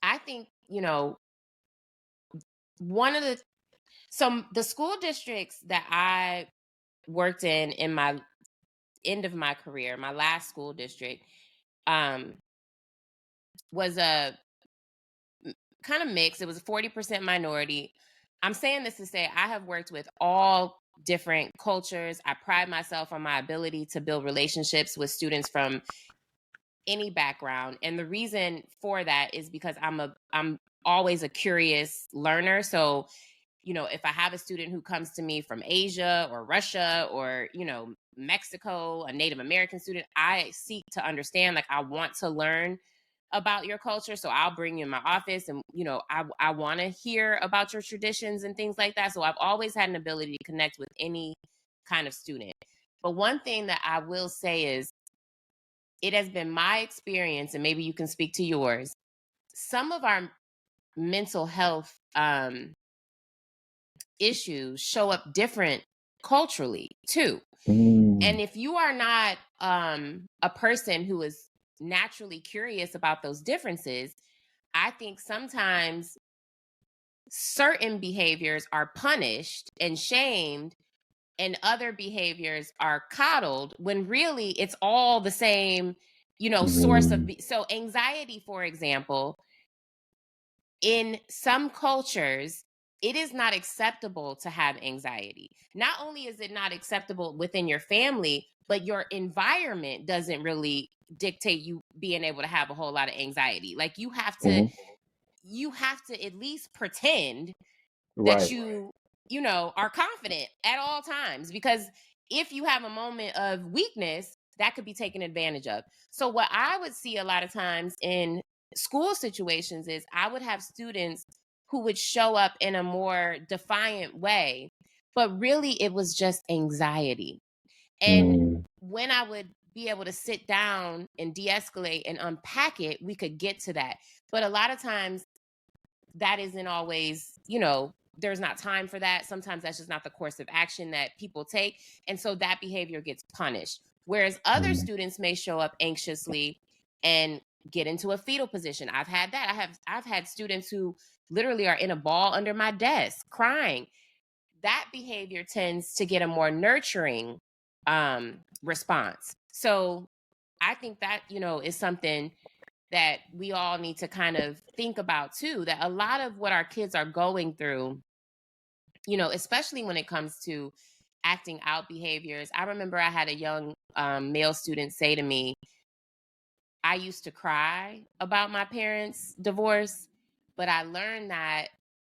I think, one of the school districts that I worked in my end of my career, my last school district, um, was a kind of mix. It was a 40% minority. I'm saying this to say I have worked with all different cultures. I pride myself on my ability to build relationships with students from any background. And the reason for that is because I'm always a curious learner. So, if I have a student who comes to me from Asia or Russia or, Mexico, a Native American student, I seek to understand, like, I want to learn about your culture. So I'll bring you in my office and, I want to hear about your traditions and things like that. So I've always had an ability to connect with any kind of student. But one thing that I will say is, it has been my experience, and maybe you can speak to yours, some of our mental health issues show up different culturally too.
Mm.
And if you are not a person who is naturally curious about those differences, I think sometimes certain behaviors are punished and shamed and other behaviors are coddled, when really it's all the same, source of.
Mm.
So anxiety, for example, in some cultures, it is not acceptable to have anxiety. Not only is it not acceptable within your family, but your environment doesn't really dictate you being able to have a whole lot of anxiety. Like,
Mm-hmm.
you have to at least pretend that
Right.
are confident at all times, because if you have a moment of weakness, that could be taken advantage of. So what I would see a lot of times in school situations is, I would have students who would show up in a more defiant way, but really it was just anxiety. And
Mm.
when I would be able to sit down and de-escalate and unpack it, we could get to that. But a lot of times that isn't always, there's not time for that. Sometimes that's just not the course of action that people take. And so that behavior gets punished. Whereas other
Mm.
students may show up anxiously and get into a fetal position. I've had that. I've had students who literally are in a ball under my desk crying. That behavior tends to get a more nurturing response. So I think that, is something that we all need to kind of think about too, that a lot of what our kids are going through, especially when it comes to acting out behaviors. I remember I had a young male student say to me, I used to cry about my parents' divorce, but I learned that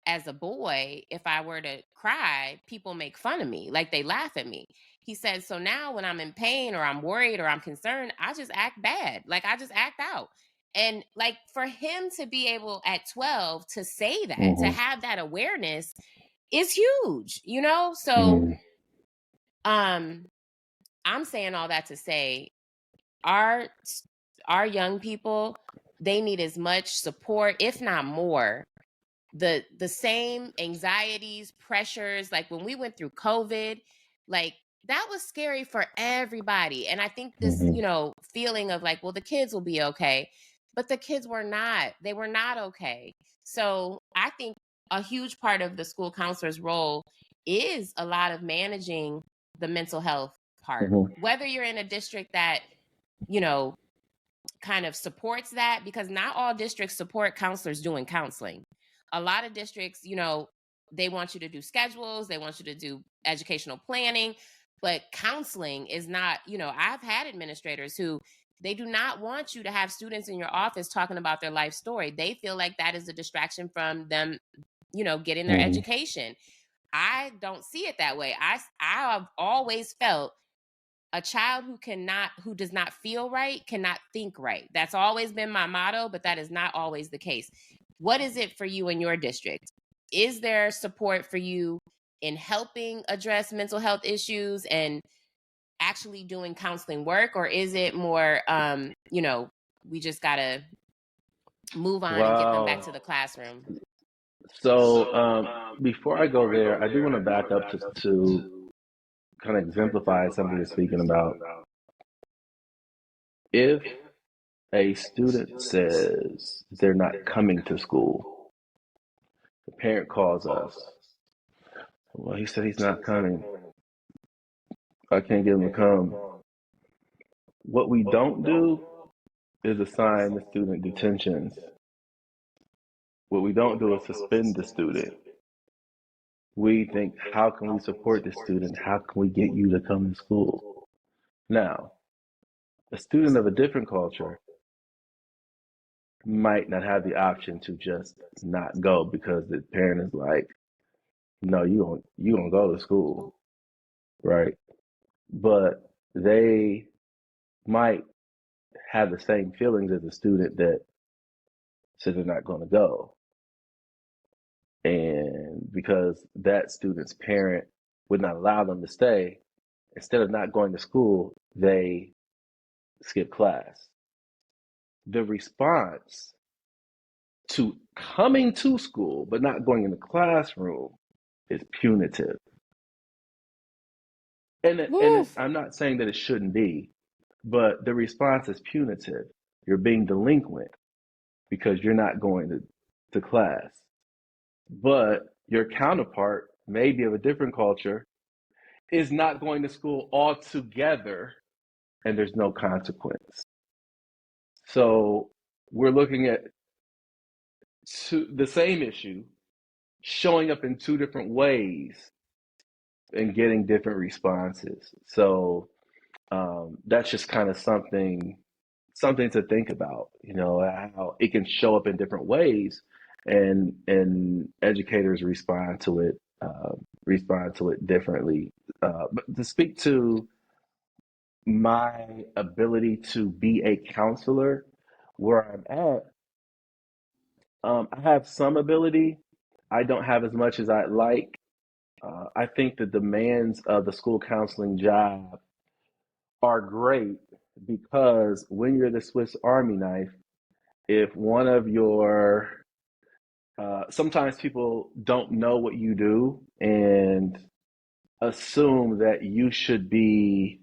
as a boy, if I were to cry, people make fun of me, like they laugh at me. He said, so now when I'm in pain or I'm worried or I'm concerned, I just act bad. Like, I just act out. And like, for him to be able at 12 to say that, to
Mm-hmm.
have that awareness is huge. So
Mm.
um I'm saying all that to say, our our young people, they need as much support, if not more. The same anxieties, pressures, like when we went through COVID, like, that was scary for everybody. And I think this,
Mm-hmm.
feeling of like, well, the kids will be okay, but the kids were not. They were not okay. So I think a huge part of the school counselor's role is a lot of managing the mental health part.
Mm-hmm.
Whether you're in a district that, you know, kind of supports that, because not all districts support counselors doing counseling. A lot of districts, they want you to do schedules, they want you to do educational planning, but counseling is not, I've had administrators who, they do not want you to have students in your office talking about their life story. They feel like that is a distraction from them, getting their
Mm-hmm.
education. I don't see it that way. I've always felt a child who does not feel right cannot think right. That's always been my motto, but that is not always the case. What is it for you in your district? is there support for you in helping address mental health issues and actually doing counseling work, or is it more, we just gotta move on and get them back
Wow.
to the classroom?
So before I go there, I do want to back up to kind of exemplify something you're speaking about. If a student says they're not coming to school, the parent calls us. Well, he said he's not coming. I can't get him to come. What we don't do is assign the student detentions. What we don't do is suspend the student. We think, how can we support the student? How can we get you to come to school? Now, a student of a different culture might not have the option to just not go because the parent is like, no, you don't go to school, right? But they might have the same feelings as a student that said they're not going to go. And because that student's parent would not allow them to stay, instead of not going to school, they skip class. The response to coming to school but not going in the classroom is punitive. And I'm not saying that it shouldn't be, but the response is punitive. You're being delinquent because you're not going to class. But your counterpart, maybe of a different culture, is not going to school altogether, and there's no consequence. So we're looking at the same issue showing up in two different ways and getting different responses. So that's just kind of something to think about, how it can show up in different ways, and educators respond to it differently. But to speak to my ability to be a counselor, where I'm at, I have some ability. I don't have as much as I'd like. I think the demands of the school counseling job are great because when you're the Swiss Army knife, if one of your sometimes people don't know what you do and assume that you should be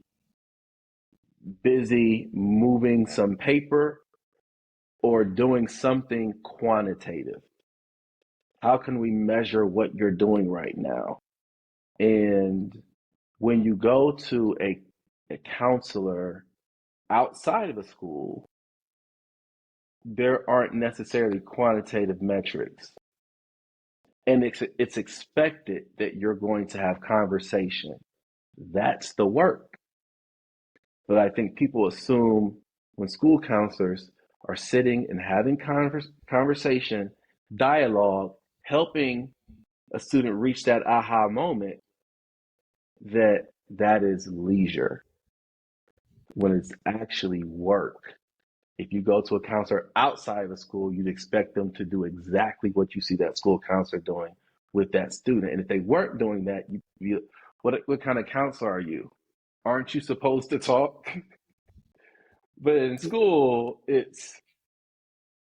busy moving some paper or doing something quantitative. How can we measure what you're doing right now? And when you go to a counselor outside of a school, there aren't necessarily quantitative metrics. And it's expected that you're going to have conversation. That's the work. But I think people assume when school counselors are sitting and having conversation, dialogue, helping a student reach that aha moment, that is leisure, when it's actually work. If you go to a counselor outside of school, you'd expect them to do exactly what you see that school counselor doing with that student. And if they weren't doing that, what kind of counselor are you? Aren't you supposed to talk? But in school, it's,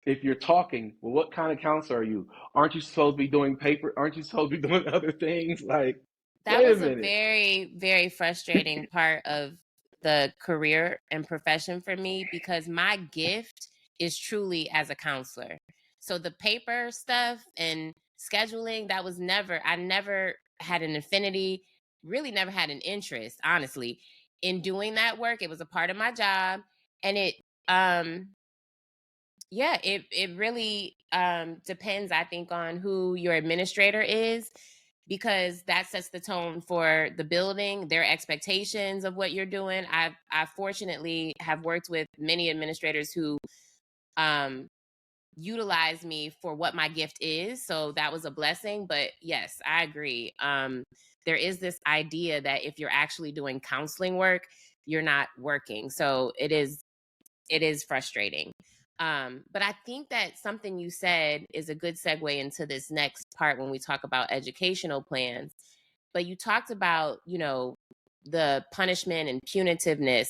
if you're talking, well, what kind of counselor are you? Aren't you supposed to be doing paper? Aren't you supposed to be doing other things? Like,
That
wait a
was a
minute.
very, very frustrating part of the career and profession for me, because my gift is truly as a counselor. So the paper stuff and scheduling, I never had an affinity, really never had an interest, honestly, in doing that work. It was a part of my job. And um, it really depends, I think, on who your administrator is, because that sets the tone for the building, their expectations of what you're doing. I fortunately have worked with many administrators who um, utilize me for what my gift is, so that was a blessing. But yes, I agree. There is this idea that if you're actually doing counseling work, you're not working. So it is frustrating. But I think that something you said is a good segue into this next part when we talk about educational plans. But you talked about, the punishment and punitiveness.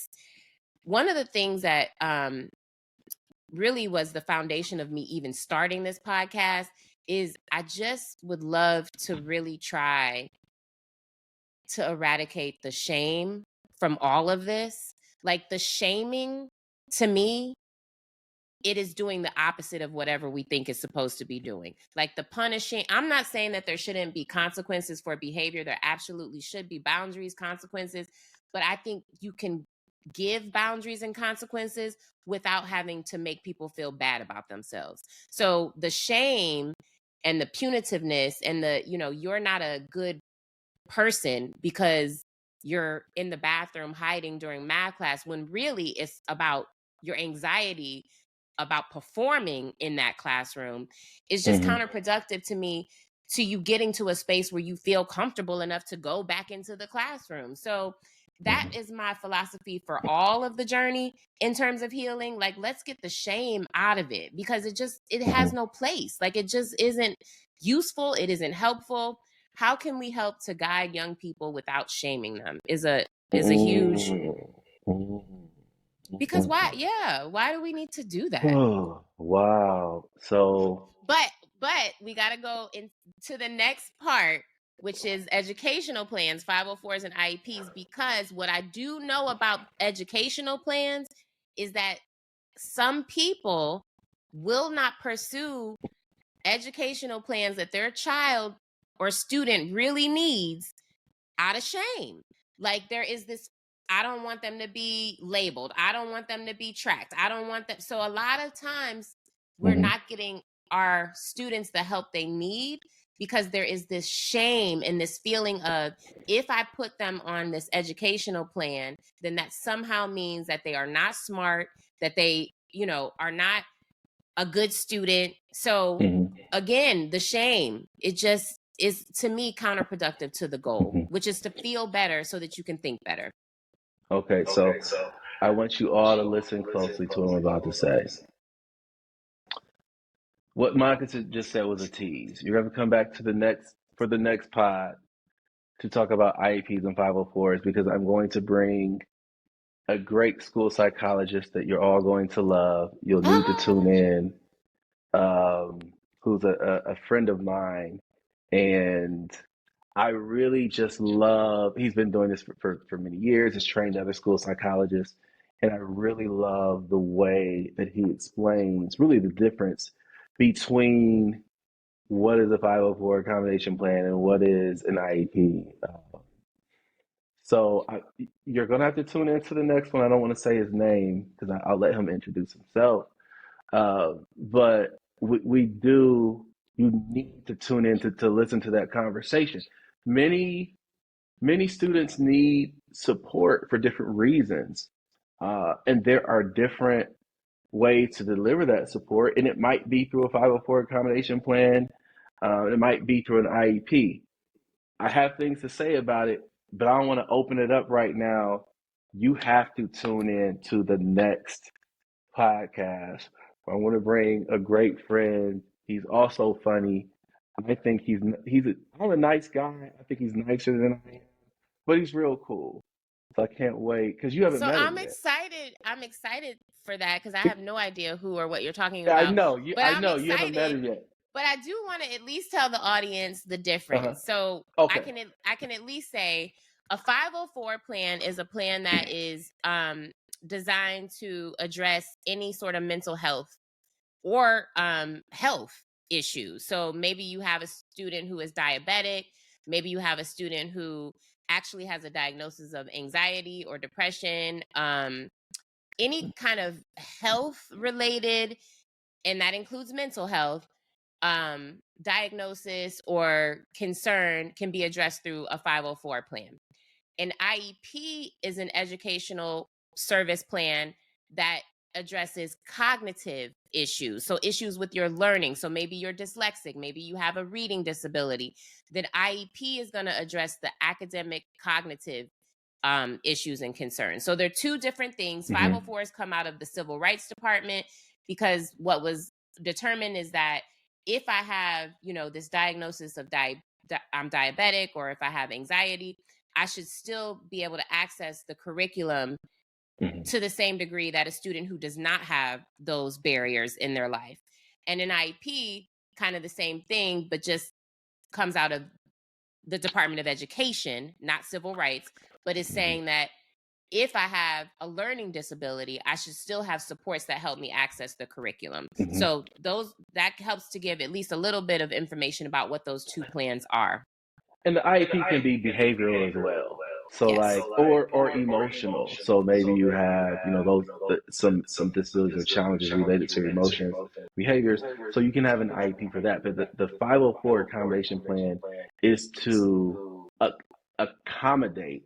One of the things that really was the foundation of me even starting this podcast is I just would love to really try to eradicate the shame from all of this. Like, the shaming, to me, it is doing the opposite of whatever we think it's supposed to be doing. Like, the punishing, I'm not saying that there shouldn't be consequences for behavior. There absolutely should be boundaries, consequences. But I think you can give boundaries and consequences without having to make people feel bad about themselves. So the shame and the punitiveness and you're not a good person because you're in the bathroom hiding during math class, when really it's about your anxiety about performing in that classroom, is just counterproductive to me, to you getting to a space where you feel comfortable enough to go back into the classroom. So that is my philosophy for all of the journey in terms of healing. Like, let's get the shame out of it, because it has no place. Like, it just isn't useful. It isn't helpful. How can we help to guide young people without shaming them is a huge, because why do we need to do that?
Oh, wow. So
But we got to go into the next part, which is educational plans, 504s and IEPs, because what I do know about educational plans is that some people will not pursue educational plans that their child or student really needs out of shame. Like, there is this, I don't want them to be labeled. I don't want them to be tracked. I don't want them. So a lot of times we're not getting our students the help they need because there is this shame and this feeling of, if I put them on this educational plan, then that somehow means that they are not smart, that they, are not a good student. So again, the shame, it just is, to me, counterproductive to the goal, which is to feel better so that you can think better.
okay, so I want you all to listen closely to what I'm about to say. What Monica just said was a tease. You're going to come back to the next pod to talk about IEPs and 504s, because I'm going to bring a great school psychologist that you're all going to love. You'll need to tune in, who's a friend of mine. And I really just love, he's been doing this for many years, has trained other school psychologists. And I really love the way that he explains really the difference between what is a 504 accommodation plan and what is an IEP. So you're going to have to tune into the next one. I don't want to say his name because I'll let him introduce himself. But you need to tune in to listen to that conversation. Many students need support for different reasons. And there are different ways to deliver that support. And it might be through a 504 accommodation plan. It might be through an IEP. I have things to say about it, but I don't want to open it up right now. You have to tune in to the next podcast. I want to bring a great friend. He's also funny. I think I'm a nice guy. I think he's nicer than I am, but he's real cool. So I can't wait because you haven't
So
met him
I'm
yet.
excited. I'm excited for that because I have no idea who or what you're talking
Yeah, I
about.
know.
But
I
I'm
know you haven't met
excited.
him yet.
But I do want to at least tell the audience the
Uh-huh.
difference. So
Okay.
I can at least say a 504 plan is a plan that is designed to address any sort of mental health or health issues. So maybe you have a student who is diabetic. Maybe you have a student who actually has a diagnosis of anxiety or depression. Any kind of health related, and that includes mental health, diagnosis or concern can be addressed through a 504 plan. An IEP is an educational service plan that addresses cognitive issues. So issues with your learning. So maybe you're dyslexic, maybe you have a reading disability. Then IEP is going to address the academic cognitive issues and concerns. So they're two different things. 504s come out of the Civil Rights Department. because what was determined is that if I have, this diagnosis of I'm diabetic, or if I have anxiety, I should still be able to access the curriculum to the same degree that a student who does not have those barriers in their life. And an IEP, kind of the same thing, but just comes out of the Department of Education, not civil rights, but is saying that if I have a learning disability, I should still have supports that help me access the curriculum. So that helps to give at least a little bit of information about what those two plans are.
And the IEP can be behavioral as well. So like, or emotional. So maybe you have, some disabilities or challenges related to emotions, behaviors. So you can have an IEP for that. But the 504 accommodation plan is to accommodate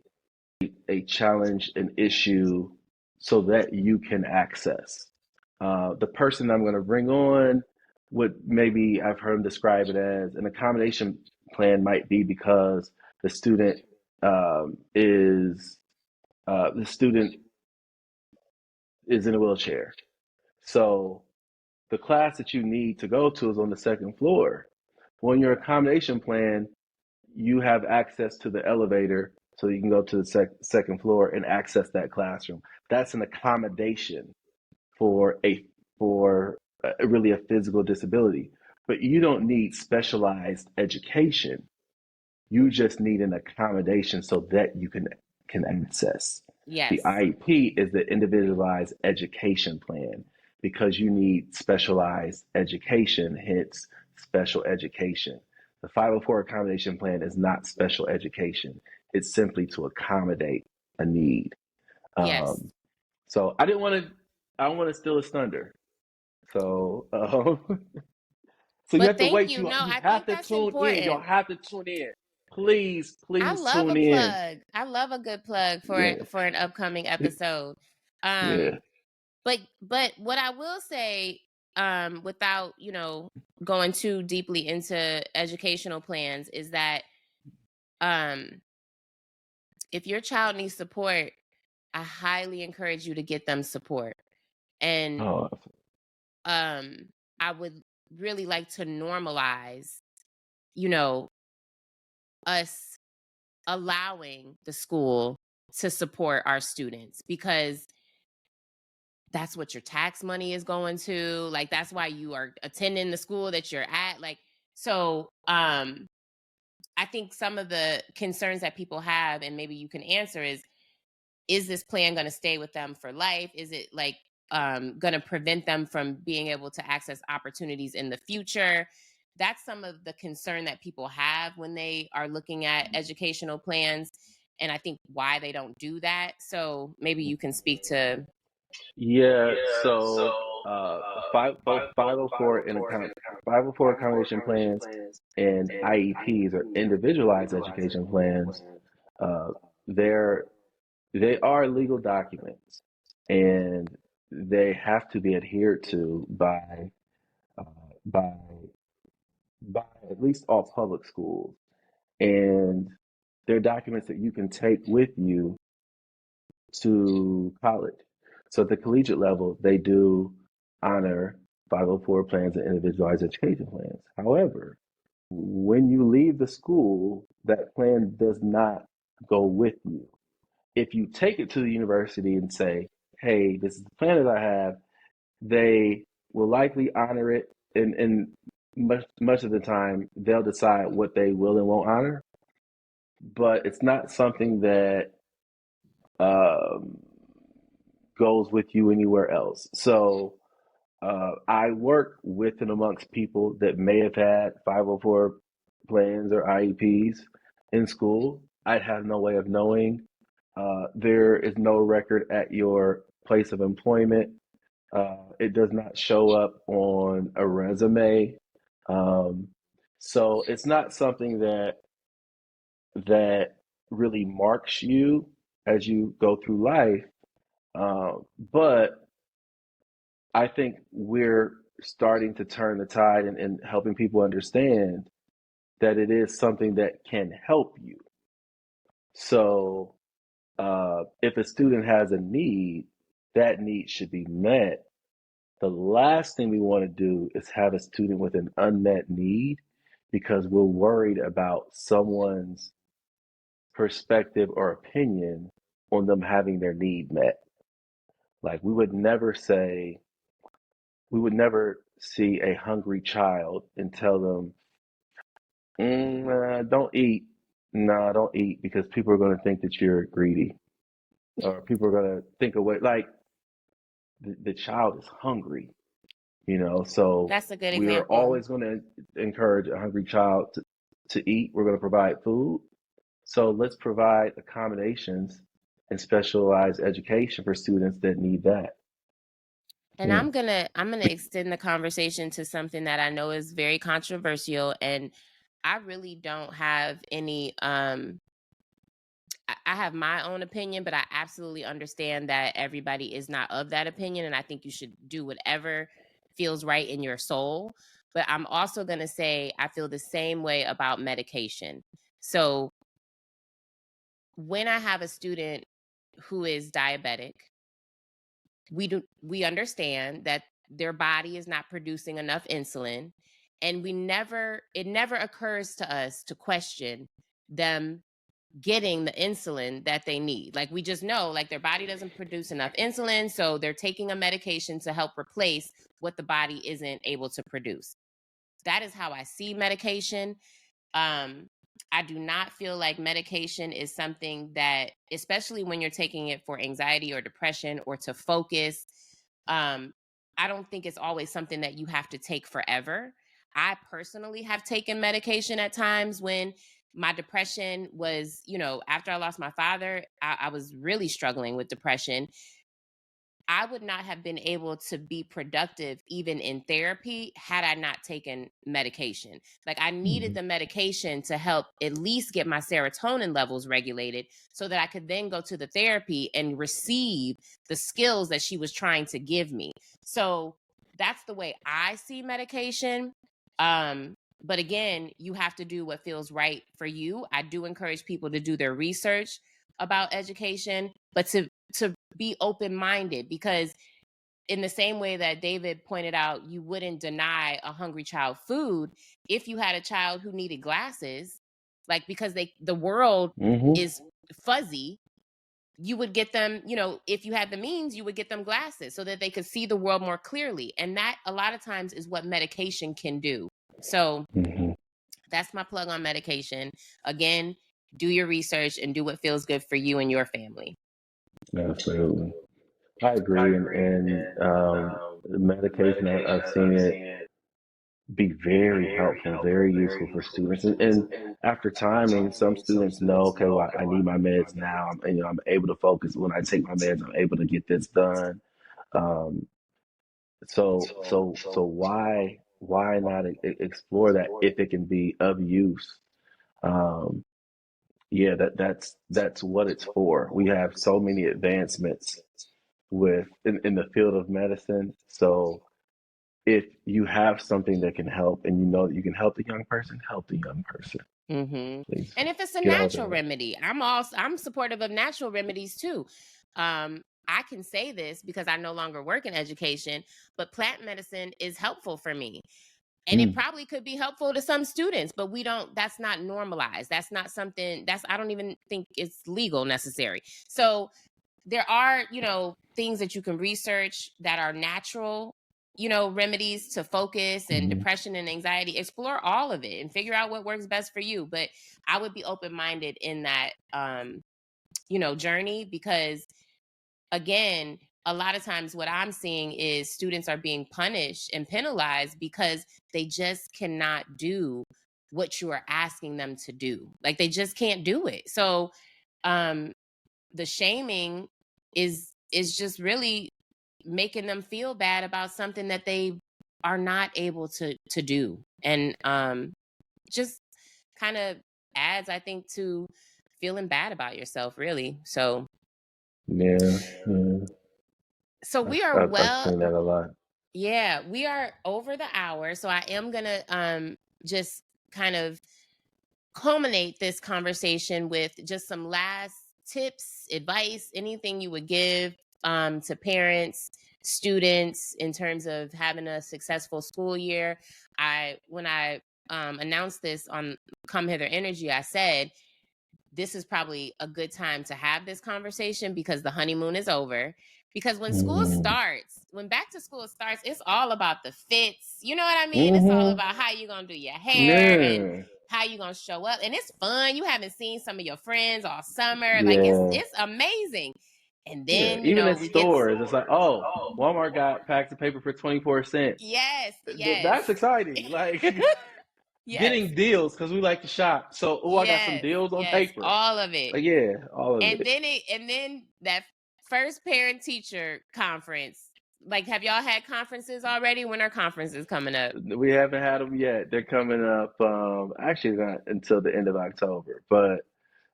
a challenge, an issue, so that you can access. The person I'm going to bring on maybe I've heard him describe it as an accommodation plan might be because the student is in a wheelchair. So the class that you need to go to is on the second floor. Well, in your accommodation plan, you have access to the elevator so you can go to the second floor and access that classroom. That's an accommodation for really a physical disability. But you don't need specialized education. You just need an accommodation so that you can access.
Yes.
The IEP is the individualized education plan because you need specialized education, hence special education. The 504 accommodation plan is not special education. It's simply to accommodate a need.
Yes.
So I don't want to steal his thunder. So, so you have to wait. You have to tune in. Y'all have to tune in. Please
I love
tune
a
in.
plug. I love a good plug for an upcoming episode.
Yeah.
But what I will say, without going too deeply into educational plans, is that if your child needs support, I highly encourage you to get them support. And I would really like to normalize, us allowing the school to support our students, because that's what your tax money is going to. Like, that's why you are attending the school that you're at. Like, so I think some of the concerns that people have, and maybe you can answer, is this plan going to stay with them for life? Is it like going to prevent them from being able to access opportunities in the future? That's some of the concern that people have when they are looking at educational plans, and I think why they don't do that. So maybe you can speak to.
Yeah. So both 504 504 accommodation plans and IEPs, or individualized education plans. They are legal documents, and they have to be adhered to uh, by at least all public schools. And they're documents that you can take with you to college. So at the collegiate level, they do honor 504 plans and individualized education plans. However, when you leave the school, that plan does not go with you. If you take it to the university and say, hey, this is the plan that I have, they will likely honor it, and much of the time they'll decide what they will and won't honor. But it's not something that goes with you anywhere else. So I work with and amongst people that may have had 504 plans or IEPs in school. I have no way of knowing. There is no record at your place of employment. It does not show up on a resume. So it's not something that really marks you as you go through life. But I think we're starting to turn the tide and helping people understand that it is something that can help you. So if a student has a need, that need should be met. The last thing we want to do is have a student with an unmet need because we're worried about someone's perspective or opinion on them having their need met. Like we would never see a hungry child and tell them, don't eat. No, don't eat because people are going to think that you're greedy or people are going to think away. Like the child is hungry, so
That's a good
we are
example.
always going to encourage a hungry child to eat. We're going to provide food. So let's provide accommodations and specialized education for students that need that.
And I'm gonna extend the conversation to something that I know is very controversial, and I really don't have any I have my own opinion, but I absolutely understand that everybody is not of that opinion, and I think you should do whatever feels right in your soul. But I'm also going to say I feel the same way about medication. So when I have a student who is diabetic, we understand that their body is not producing enough insulin, and it never occurs to us to question them getting the insulin that they need. Like we just know like their body doesn't produce enough insulin, so they're taking a medication to help replace what the body isn't able to produce. That is how I see medication. I do not feel like medication is something that, especially when you're taking it for anxiety or depression or to focus, I don't think it's always something that you have to take forever. I personally have taken medication at times when my depression was, after I lost my father, I was really struggling with depression. I would not have been able to be productive even in therapy had I not taken medication. Like I needed
Mhm.
the medication to help at least get my serotonin levels regulated so that I could then go to the therapy and receive the skills that she was trying to give me. So that's the way I see medication. But again, you have to do what feels right for you. I do encourage people to do their research about education, but to be open-minded, because in the same way that David pointed out, you wouldn't deny a hungry child food. If you had a child who needed glasses, like because the world
Mhm.
is fuzzy, you would get them, if you had the means, you would get them glasses so that they could see the world more clearly. And that a lot of times is what medication can do. So
Mhm.
that's my plug on medication. Again, do your research and do what feels good for you and your family.
Absolutely. I agree. And medication, I've seen it be very helpful, very useful for students. And after time, I mean, some students know, okay, well, I need my meds now. I'm able to focus when I take my meds. I'm able to get this done. Um, so why not explore that if it can be of use? Um, yeah, that's what it's for. We have so many advancements in the field of medicine. So if you have something that can help and you know that you can help the young person, help the young person.
Mm-hmm.
Please
And if it's a
get out
natural
there.
remedy, I'm supportive of natural remedies too. I can say this because I no longer work in education, but plant medicine is helpful for me. And it
Mm,
probably could be helpful to some students, but that's not normalized. That's not something I don't even think it's legal necessary. So there are, things that you can research that are natural, remedies to focus and
mm,
depression and anxiety. Explore all of it and figure out what works best for you. But I would be open-minded in that, journey, because again, a lot of times what I'm seeing is students are being punished and penalized because they just cannot do what you are asking them to do. Like they just can't do it. So, um, the shaming is just really making them feel bad about something that they are not able to do, and just kind of adds, I think, to feeling bad about yourself, really. So
yeah, yeah.
we are
I've seen that a lot.
yeah, we are over the hour, so I am gonna just kind of culminate this conversation with just some last tips, advice, anything you would give to parents students in terms of having a successful school year. When I announced this on Come Hither Energy, I said, this is probably a good time to have this conversation because the honeymoon is over. Because when school starts, when back to school starts, it's all about the fits. You know what I mean? It's all about how you gonna do your hair and how you gonna show up. And it's fun. You haven't seen some of your friends all summer. Like it's amazing. And then,
even at stores, it's like, oh, Walmart got packs of paper for 24 cents.
Yes.
That's exciting. Like getting deals because we like to shop. So, I got some deals on paper.
All of it.
All of
it.
And
then that first parent teacher conference. Like, have y'all had conferences already? When are conferences coming up?
We haven't had them yet. They're coming up, actually not until the end of October. But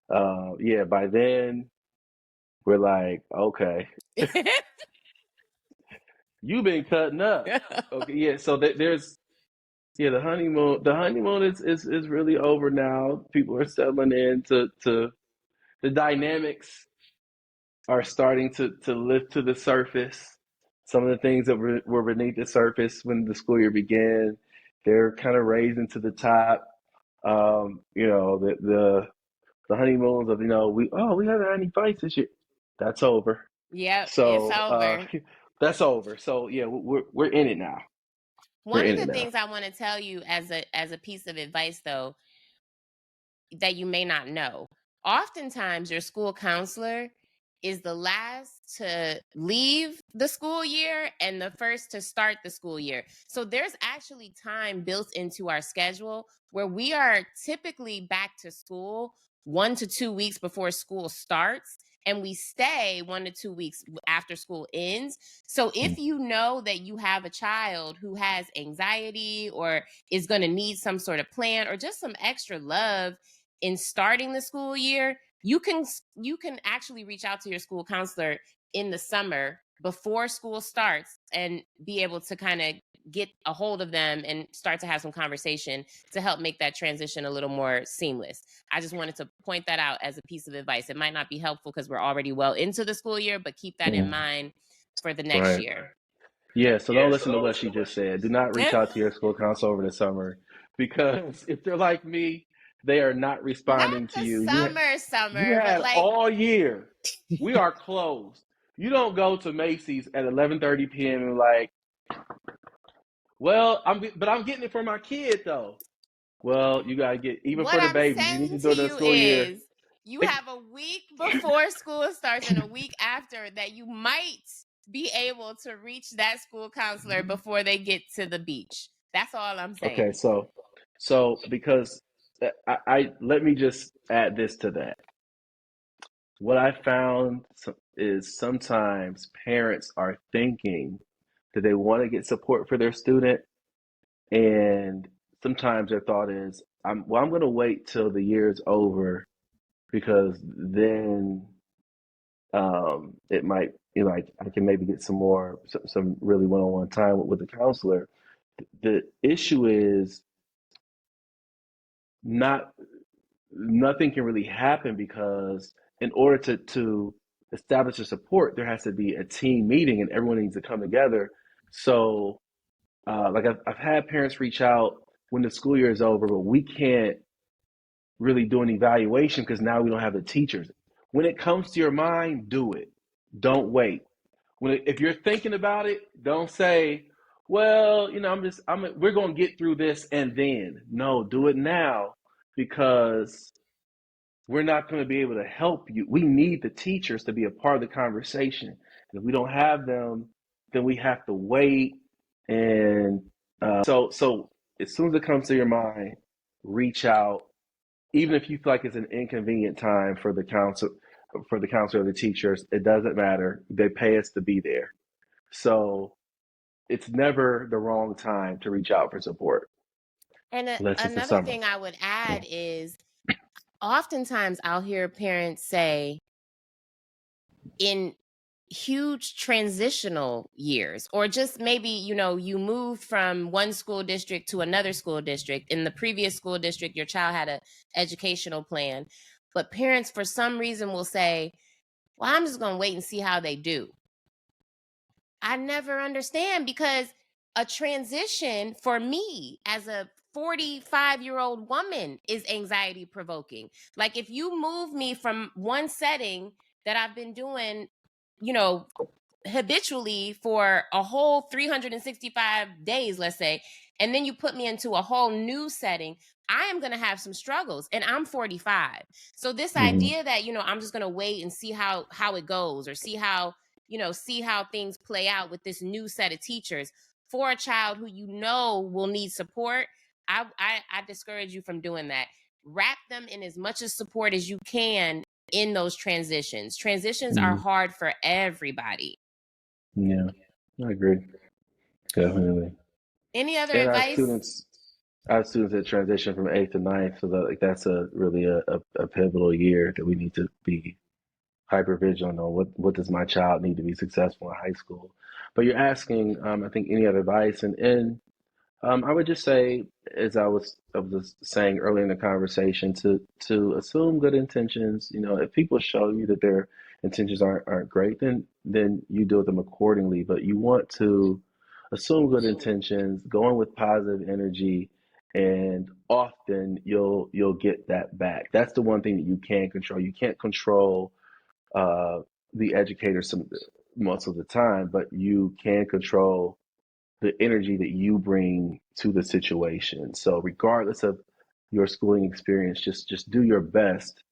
by then we're like, okay, you've been cutting up. Okay, so there's the honeymoon. The honeymoon is really over now. People are settling in to the dynamics are starting to lift to the surface. Some of the things that were beneath the surface when the school year began, they're kind of raising to the top. The honeymoons of we haven't had any fights this year. That's over.
Yeah,
so
it's over.
That's over. So we're in it now.
One of the things I want to tell you as a piece of advice, though, that you may not know, oftentimes your school counselor is the last to leave the school year and the first to start the school year. So there's actually time built into our schedule where we are typically back to school 1 to 2 weeks before school starts, and we stay 1 to 2 weeks after school ends. So if you know that you have a child who has anxiety or is going to need some sort of plan or just some extra love in starting the school year, you can actually reach out to your school counselor in the summer before school starts and be able to kind of get a hold of them and start to have some conversation to help make that transition a little more seamless. I just wanted to point that out as a piece of advice. It might not be helpful because we're already well into the school year, but keep that in mind for the next year.
Yeah, so don't listen to what she just said. Do not reach out to your school counselor over the summer, because if they're like me, they are not responding to you. You had all year. We are closed. You don't go to Macy's at 11:30 p.m. and like, well, I'm getting it for my kid though. Well, you gotta get even for the baby. You need to do the school year.
You have a week before school starts and a week after that you might be able to reach that school counselor before they get to the beach. That's all I'm saying.
Okay, so because I let me just add this to that. What I found is sometimes parents are thinking that they want to get support for their student, and sometimes their thought is, I'm going to wait till the year's over because then it might, I can maybe get some really one-on-one time with the counselor. The issue is nothing can really happen because in order to establish a support, there has to be a team meeting and everyone needs to come together. So I've had parents reach out when the school year is over, but we can't really do an evaluation because now we don't have the teachers. When it comes to your mind, do it. Don't wait. If you're thinking about it, don't say, well, we're going to get through this and then. No, do it now, because we're not going to be able to help you. We need the teachers to be a part of the conversation. And if we don't have them, then we have to wait. And so as soon as it comes to your mind, reach out. Even if you feel like it's an inconvenient time for the counselor or the teachers, it doesn't matter. They pay us to be there. So it's never the wrong time to reach out for support.
And another thing I would add is oftentimes I'll hear parents say in huge transitional years, or just maybe, you moved from one school district to another school district. In the previous school district, your child had an educational plan, but parents for some reason will say, well, I'm just going to wait and see how they do. I never understand, because a transition for me as a 45-year-old woman is anxiety provoking. Like, if you move me from one setting that I've been doing, you know, habitually for a whole 365 days, let's say, and then you put me into a whole new setting, I am going to have some struggles, and I'm 45. So this idea that, I'm just going to wait and see how it goes, or see how things play out with this new set of teachers for a child who will need support, I discourage you from doing that. Wrap them in as much as support as you can in those transitions. Transitions are hard for everybody.
Yeah, I agree. Definitely.
Any other
And
advice?
our students that transition from eighth to ninth, so that that's really a pivotal year that we need to be hyper vigilant on what does my child need to be successful in high school. But you're asking, I think, any other advice, and I would just say, as I was saying earlier in the conversation, to assume good intentions. If people show you that their intentions aren't great, then you deal with them accordingly. But you want to assume good intentions, go in with positive energy, and often you'll get that back. That's the one thing that you can control. You can't control uh, the educator most of the time, but you can control the energy that you bring to the situation. So regardless of your schooling experience, just do your best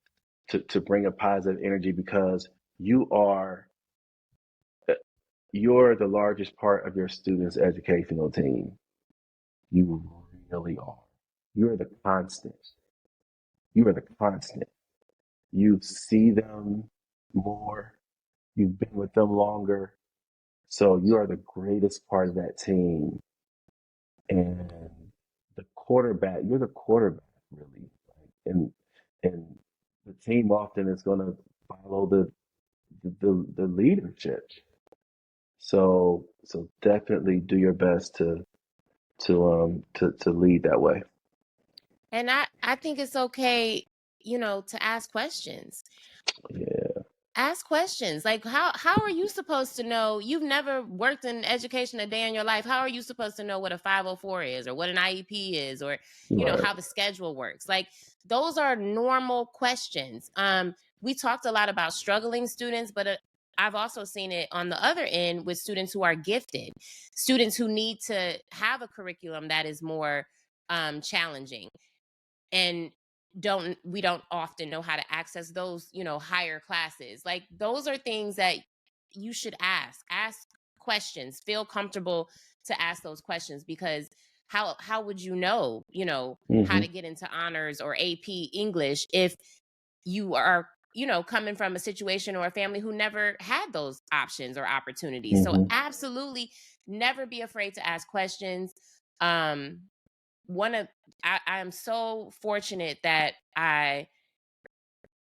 to bring a positive energy, because you are you're the largest part of your students' educational team. You really are. You're the constant. You are the constant. You see them more. You've been with them longer. So you are the greatest part of that team. And you're the quarterback, really. And the team often is going to follow the leadership. So definitely do your best to lead that way.
And I think it's okay, to ask questions.
Yeah.
Ask questions. Like, how are you supposed to know? You've never worked in education a day in your life. How are you supposed to know what a 504 is, or what an IEP is, or
Right.
how the schedule works? Like, those are normal questions. We talked a lot about struggling students, but I've also seen it on the other end with students who are gifted, students who need to have a curriculum that is more challenging, and we don't often know how to access those higher classes. Like, those are things that you should ask questions, feel comfortable to ask those questions, because how would how
Mm-hmm.
to get into honors or AP English if you are coming from a situation or a family who never had those options or opportunities? So
Mm-hmm.
absolutely, never be afraid to ask questions. um one of I am so fortunate that I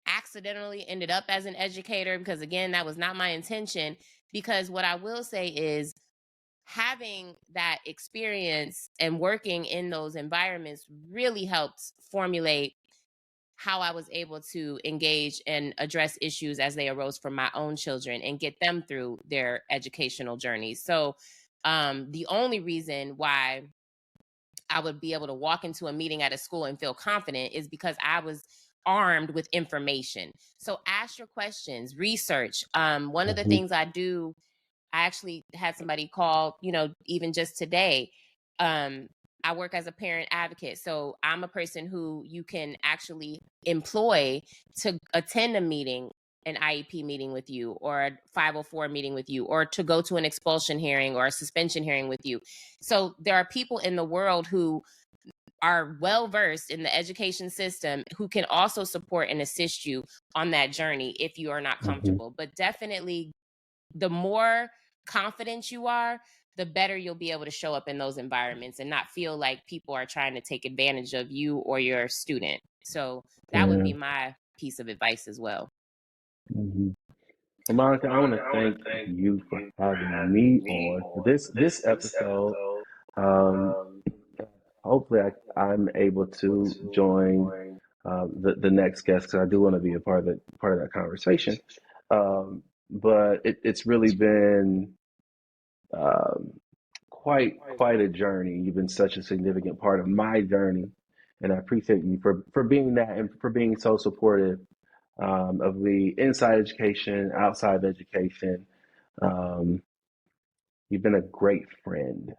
accidentally ended up as an educator, because again, that was not my intention. Because what I will say is, having that experience and working in those environments really helped formulate how I was able to engage and address issues as they arose from my own children and get them through their educational journeys. So the only reason why I would be able to walk into a meeting at a school and feel confident is because I was armed with information. So ask your questions, research. One of the
Mm-hmm.
things I do, I actually had somebody call, even just today. Um, I work as a parent advocate. So I'm a person who you can actually employ to attend a meeting, an IEP meeting with you, or a 504 meeting with you, or to go to an expulsion hearing or a suspension hearing with you. So there are people in the world who are well versed in the education system who can also support and assist you on that journey if you are not
Mm-hmm.
comfortable. But definitely, the more confident you are, the better you'll be able to show up in those environments and not feel like people are trying to take advantage of you or your student. So that would
Yeah.
be my piece of advice as well.
Mm-hmm. Well, Monica, I want to thank you for having me on for this episode. Um, Hopefully, I'm able to join the next guest, because I do want to be a part of that conversation. But it's really been quite a journey. You've been such a significant part of my journey, and I appreciate you for being that and for being so supportive of the inside education, outside education. Um, you've been a great friend,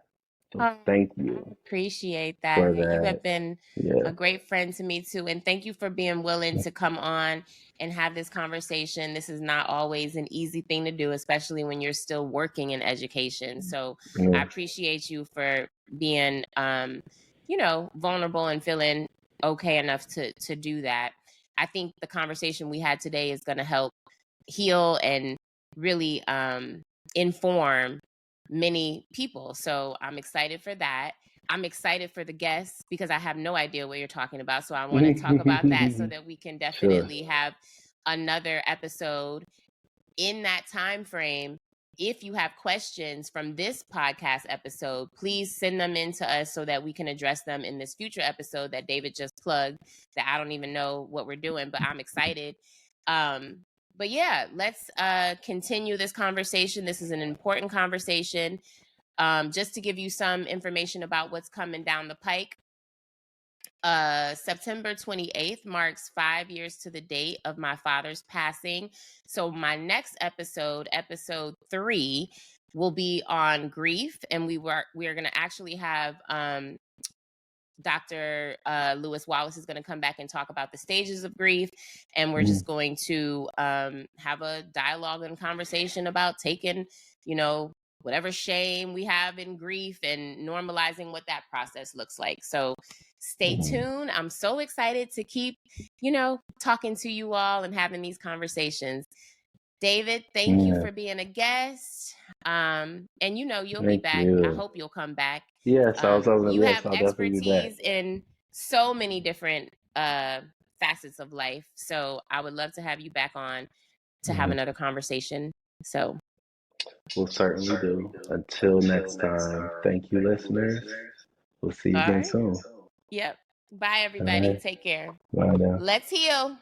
so
Oh,
thank
I
you
appreciate that.
for
And you
that.
have been
Yeah.
a great friend to me too. And thank you for being willing to come on and have this conversation. This is not always an easy thing to do, especially when you're still working in education. So I
Yeah.
appreciate you for being, vulnerable and feeling okay enough to do that. I think the conversation we had today is going to help heal and really inform many people. So I'm excited for that. I'm excited for the guests because I have no idea what you're talking about. So I want to talk about that so that we can
Sure.
definitely have another episode in that time frame. If you have questions from this podcast episode, please send them in to us so that we can address them in this future episode that David just plugged, that I don't even know what we're doing, but I'm excited. But yeah, let's continue this conversation. This is an important conversation. Just to give you some information about what's coming down the pike, September 28th marks 5 years to the date of my father's passing. So my next episode, episode 3, will be on grief, and we are going to actually have Dr. Lewis Wallace is going to come back and talk about the stages of grief. And we're just going to have a dialogue and conversation about taking, whatever shame we have in grief and normalizing what that process looks like. So stay tuned. I'm so excited to keep, talking to you all and having these conversations. David, thank you for being a guest. And you'll be
Thank
back. I
you.
hope you'll come back.
Yes, I was on the
You
list.
have
I'll definitely be back.
expertise in so many different facets of life. So I would love to have you back on to have another conversation. So
We'll certainly do. Until next time, thank you, listeners. We'll see you
all
again
right.
soon.
Yep. Bye
All
everybody.
right.
Take care.
Bye now.
Let's heal.